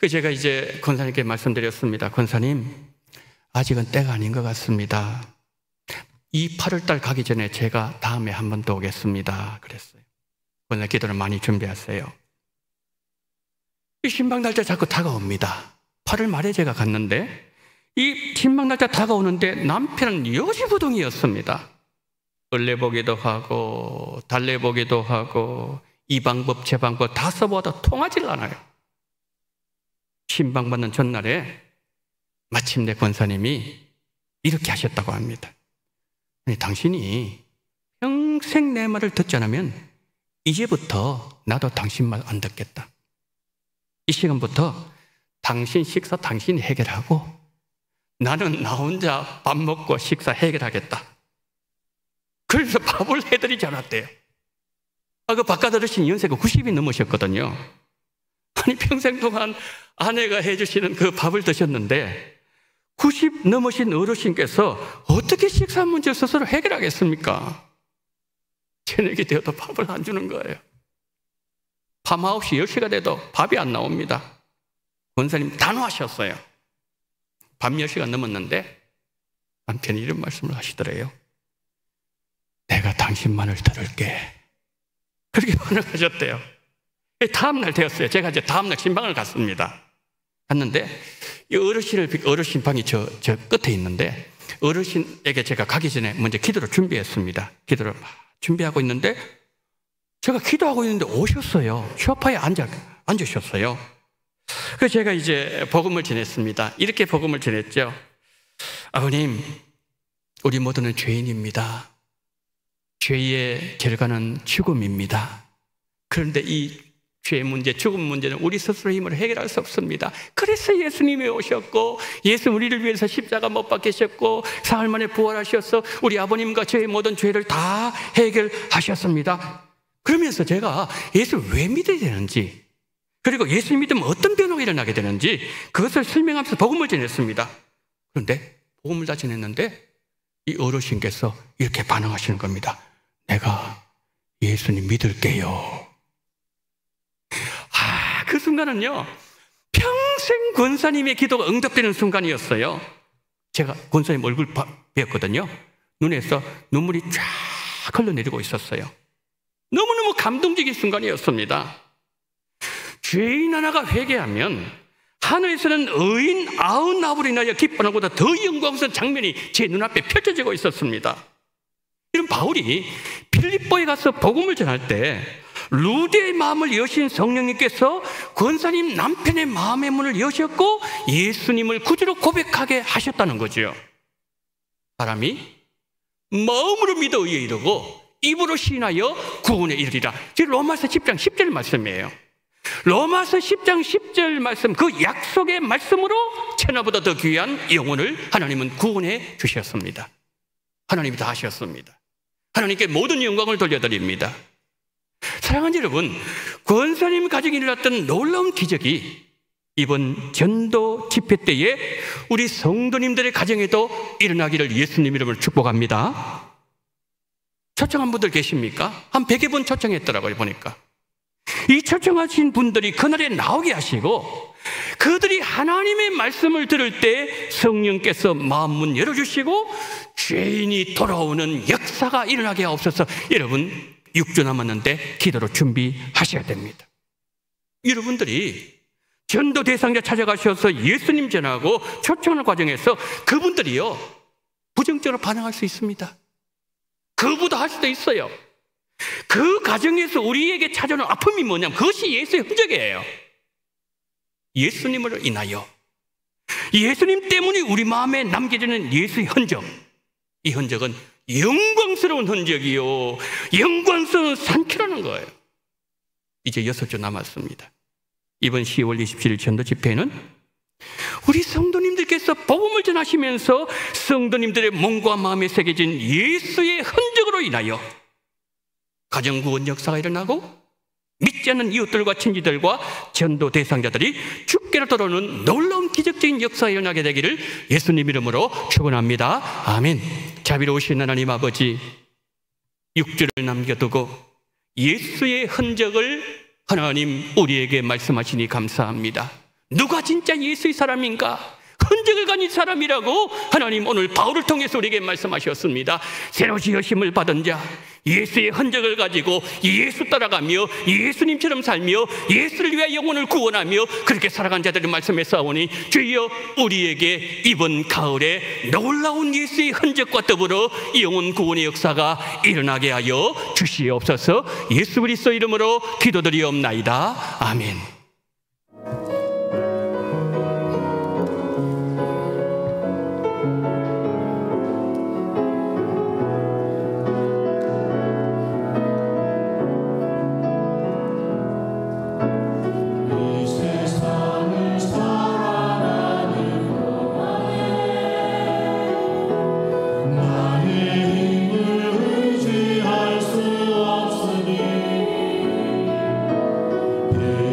그 제가 이제 권사님께 말씀드렸습니다. 권사님, 아직은 때가 아닌 것 같습니다. 이 8월달 가기 전에 제가 다음에 한 번 더 오겠습니다. 그랬어요. 권사님 기도를 많이 준비하세요. 이 신방 날짜 자꾸 다가옵니다. 8월 말에 제가 갔는데 이 신방 날짜 다가오는데 남편은 요지부동이었습니다. 을레보기도 하고 달래보기도 하고 이 방법 저 방법 다 써봐도 통하질 않아요. 신방 받는 전날에 마침내 권사님이 이렇게 하셨다고 합니다. 아니, 당신이 평생 내 말을 듣지 않으면 이제부터 나도 당신 말 안 듣겠다. 이 시간부터 당신 식사 당신이 해결하고 나는 나 혼자 밥 먹고 식사 해결하겠다. 그래서 밥을 해드리지 않았대요. 그 바깥 어르신 연세가 90이 넘으셨거든요. 아니, 평생 동안 아내가 해주시는 그 밥을 드셨는데 90 넘으신 어르신께서 어떻게 식사 문제를 스스로 해결하겠습니까? 저녁이 되어도 밥을 안 주는 거예요. 밤 9시, 10시가 돼도 밥이 안 나옵니다. 권사님 단호하셨어요. 밤 10시가 넘었는데 남편이 이런 말씀을 하시더래요. 내가 당신만을 들을게. 그렇게 번역하셨대요. 다음날 되었어요. 제가 이제 다음날 신방을 갔습니다. 갔는데 이 어르신 방이 저 끝에 있는데 어르신에게 제가 가기 전에 먼저 기도를 준비했습니다. 기도를 막 준비하고 있는데 제가 기도하고 있는데 오셨어요. 소파에 앉으셨어요. 그래서 제가 이제 복음을 전했습니다. 이렇게 복음을 전했죠. 아버님, 우리 모두는 죄인입니다. 죄의 결과는 죽음입니다. 그런데 이 죄 문제, 죽음 문제는 우리 스스로의 힘으로 해결할 수 없습니다. 그래서 예수님이 오셨고, 예수 우리를 위해서 십자가 못 박히셨고, 사흘 만에 부활하셔서 우리 아버님과 저의 모든 죄를 다 해결하셨습니다. 그러면서 제가 예수를 왜 믿어야 되는지, 그리고 예수님 믿으면 어떤 변화가 일어나게 되는지 그것을 설명하면서 복음을 전했습니다. 그런데 복음을 다 전했는데 이 어르신께서 이렇게 반응하시는 겁니다. 내가 예수님 믿을게요. 그 순간은요, 평생 권사님의 기도가 응답되는 순간이었어요. 제가 권사님 얼굴 뵀거든요. 눈에서 눈물이 쫙 흘러내리고 있었어요. 너무너무 감동적인 순간이었습니다. 죄인 하나가 회개하면 하늘에서는 의인 99을 인하여 기뻐하는 것보다 더 영광스러운 장면이 제 눈앞에 펼쳐지고 있었습니다. 이런 바울이 빌립보에 가서 복음을 전할 때 루디의 마음을 여신 성령님께서 권사님 남편의 마음의 문을 여셨고 예수님을 구주로 고백하게 하셨다는 거죠. 사람이 마음으로 믿어 의에 이르고 입으로 시인하여 구원에 이르리라. 지금 로마서 10장 10절 말씀이에요. 로마서 10장 10절 말씀, 그 약속의 말씀으로 천하보다 더 귀한 영혼을 하나님은 구원해 주셨습니다. 하나님이 다 하셨습니다. 하나님께 모든 영광을 돌려드립니다. 사랑하는 여러분, 권사님 가정에 일어났던 놀라운 기적이 이번 전도 집회 때에 우리 성도님들의 가정에도 일어나기를 예수님 이름으로 축복합니다. 초청한 분들 계십니까? 한 100여 분 초청했더라고요, 보니까. 이 초청하신 분들이 그날에 나오게 하시고 그들이 하나님의 말씀을 들을 때 성령께서 마음문 열어주시고 죄인이 돌아오는 역사가 일어나게 하옵소서. 여러분 6주 남았는데 기도로 준비하셔야 됩니다. 여러분들이 전도 대상자 찾아가셔서 예수님 전하고 초청하는 과정에서 그분들이요 부정적으로 반응할 수 있습니다. 그보다 할 수도 있어요. 그 과정에서 우리에게 찾아오는 아픔이 뭐냐면 그것이 예수의 흔적이에요. 예수님을 인하여, 예수님 때문에 우리 마음에 남겨지는 예수의 흔적, 이 흔적은 영광스러운 흔적이요 영광스러운 산키라는 거예요. 이제 6주 남았습니다. 이번 10월 27일 전도 집회는 우리 성도님들께서 복음을 전하시면서 성도님들의 몸과 마음에 새겨진 예수의 흔적으로 인하여 가정구원 역사가 일어나고 믿지 않는 이웃들과 친지들과 전도 대상자들이 주께로 돌아오는 놀라운 기적적인 역사가 일어나게 되기를 예수님 이름으로 축원합니다. 아멘. 자비로우신 하나님 아버지, 6주를 남겨두고 예수의 흔적을 하나님 우리에게 말씀하시니 감사합니다. 누가 진짜 예수의 사람인가? 흔적을 가진 사람이라고 하나님 오늘 바울을 통해서 우리에게 말씀하셨습니다. 새로 지으심을 받은 자, 예수의 흔적을 가지고 예수 따라가며 예수님처럼 살며 예수를 위해 영혼을 구원하며 그렇게 살아간 자들의 말씀에 싸우니 주여 우리에게 이번 가을에 놀라운 예수의 흔적과 더불어 영혼 구원의 역사가 일어나게 하여 주시옵소서. 예수 그리스도 이름으로 기도드리옵나이다. 아멘.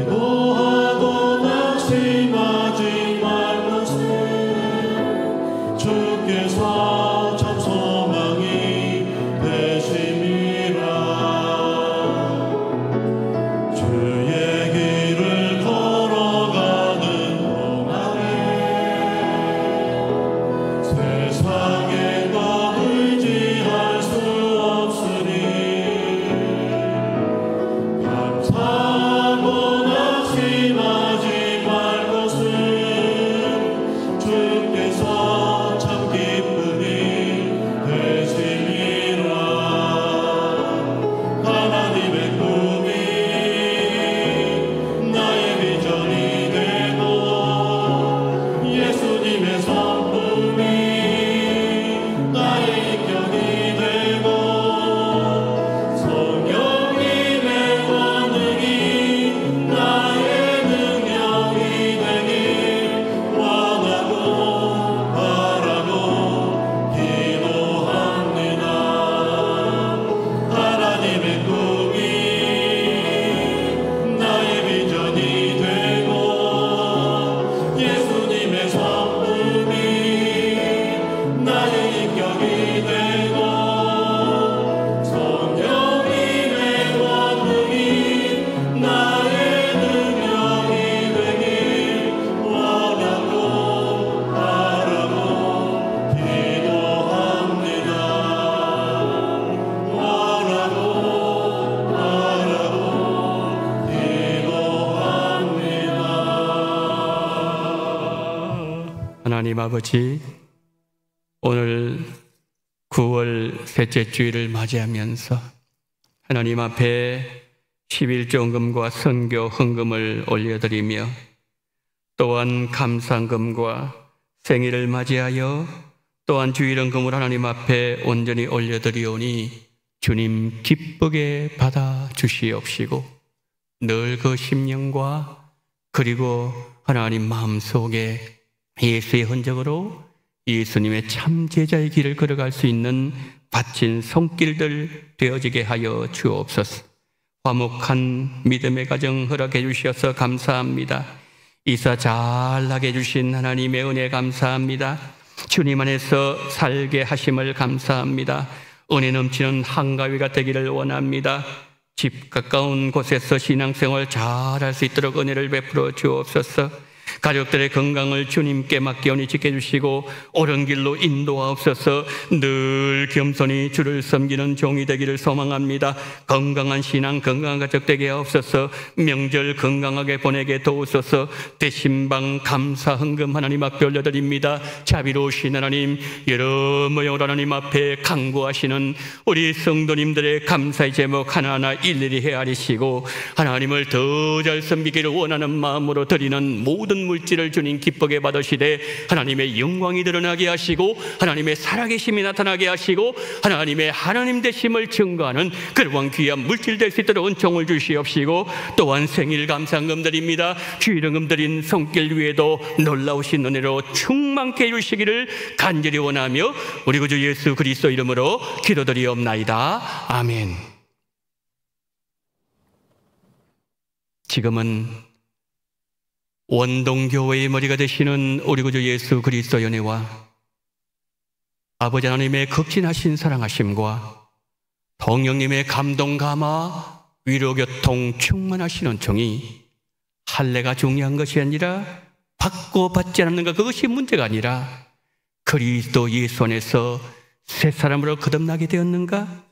도 하나님 아버지, 오늘 9월 셋째 주일을 맞이하면서 하나님 앞에 11조헌금과 선교 헌금을 올려드리며 또한 감사헌금과 생일을 맞이하여 또한 주일헌금을 하나님 앞에 온전히 올려드리오니 주님 기쁘게 받아주시옵시고 늘 그 심령과 그리고 하나님 마음속에 예수의 흔적으로 예수님의 참 제자의 길을 걸어갈 수 있는 바친 손길들 되어지게 하여 주옵소서. 화목한 믿음의 가정 허락해 주셔서 감사합니다. 이사 잘하게 해주신 하나님의 은혜 감사합니다. 주님 안에서 살게 하심을 감사합니다. 은혜 넘치는 한가위가 되기를 원합니다. 집 가까운 곳에서 신앙생활 잘할 수 있도록 은혜를 베풀어 주옵소서. 가족들의 건강을 주님께 맡기오니 지켜주시고 옳은 길로 인도하옵소서. 늘 겸손히 주를 섬기는 종이 되기를 소망합니다. 건강한 신앙, 건강한 가족 되게 하옵소서. 명절 건강하게 보내게 도우소서. 대신방 감사 헌금 하나님 앞에 올려드립니다. 자비로우신 하나님, 여러 모형으로 하나님 앞에 간구하시는 우리 성도님들의 감사의 제목 하나하나 일일이 헤아리시고 하나님을 더 잘 섬기기를 원하는 마음으로 드리는 모든 물질을 주님 기쁘게 받으시되 하나님의 영광이 드러나게 하시고 하나님의 살아계심이 나타나게 하시고 하나님의 하나님 되심을 증거하는 그러한 귀한 물질 될 수 있도록 은총을 주시옵시고 또한 생일 감사헌금 드립니다. 주일헌금 드린 손길 위에도 놀라우신 은혜로 충만케 해주시기를 간절히 원하며 우리 구주 예수 그리스도 이름으로 기도드리옵나이다. 아멘. 지금은 원동교회의 머리가 되시는 우리 구주 예수 그리스도의 은혜와 아버지 하나님의 극진하신 사랑하심과 성령님의 감동 감화 위로교통 충만하신 은총이 할례가 중요한 것이 아니라 받고 받지 않는 것, 그것이 문제가 아니라 그리스도 예수 안에서 새 사람으로 거듭나게 되었는가?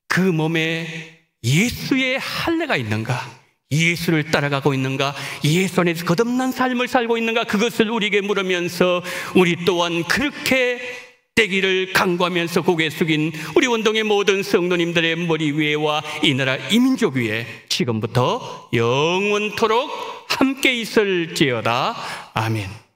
그 몸에 예수의 할례가 있는가? 예수를 따라가고 있는가? 예수 안에서 거듭난 삶을 살고 있는가? 그것을 우리에게 물으면서 우리 또한 그렇게 되기를 간구하면서 고개 숙인 우리 원동의 모든 성도님들의 머리 위에와 이 나라 이 민족 위에 지금부터 영원토록 함께 있을지어다. 아멘.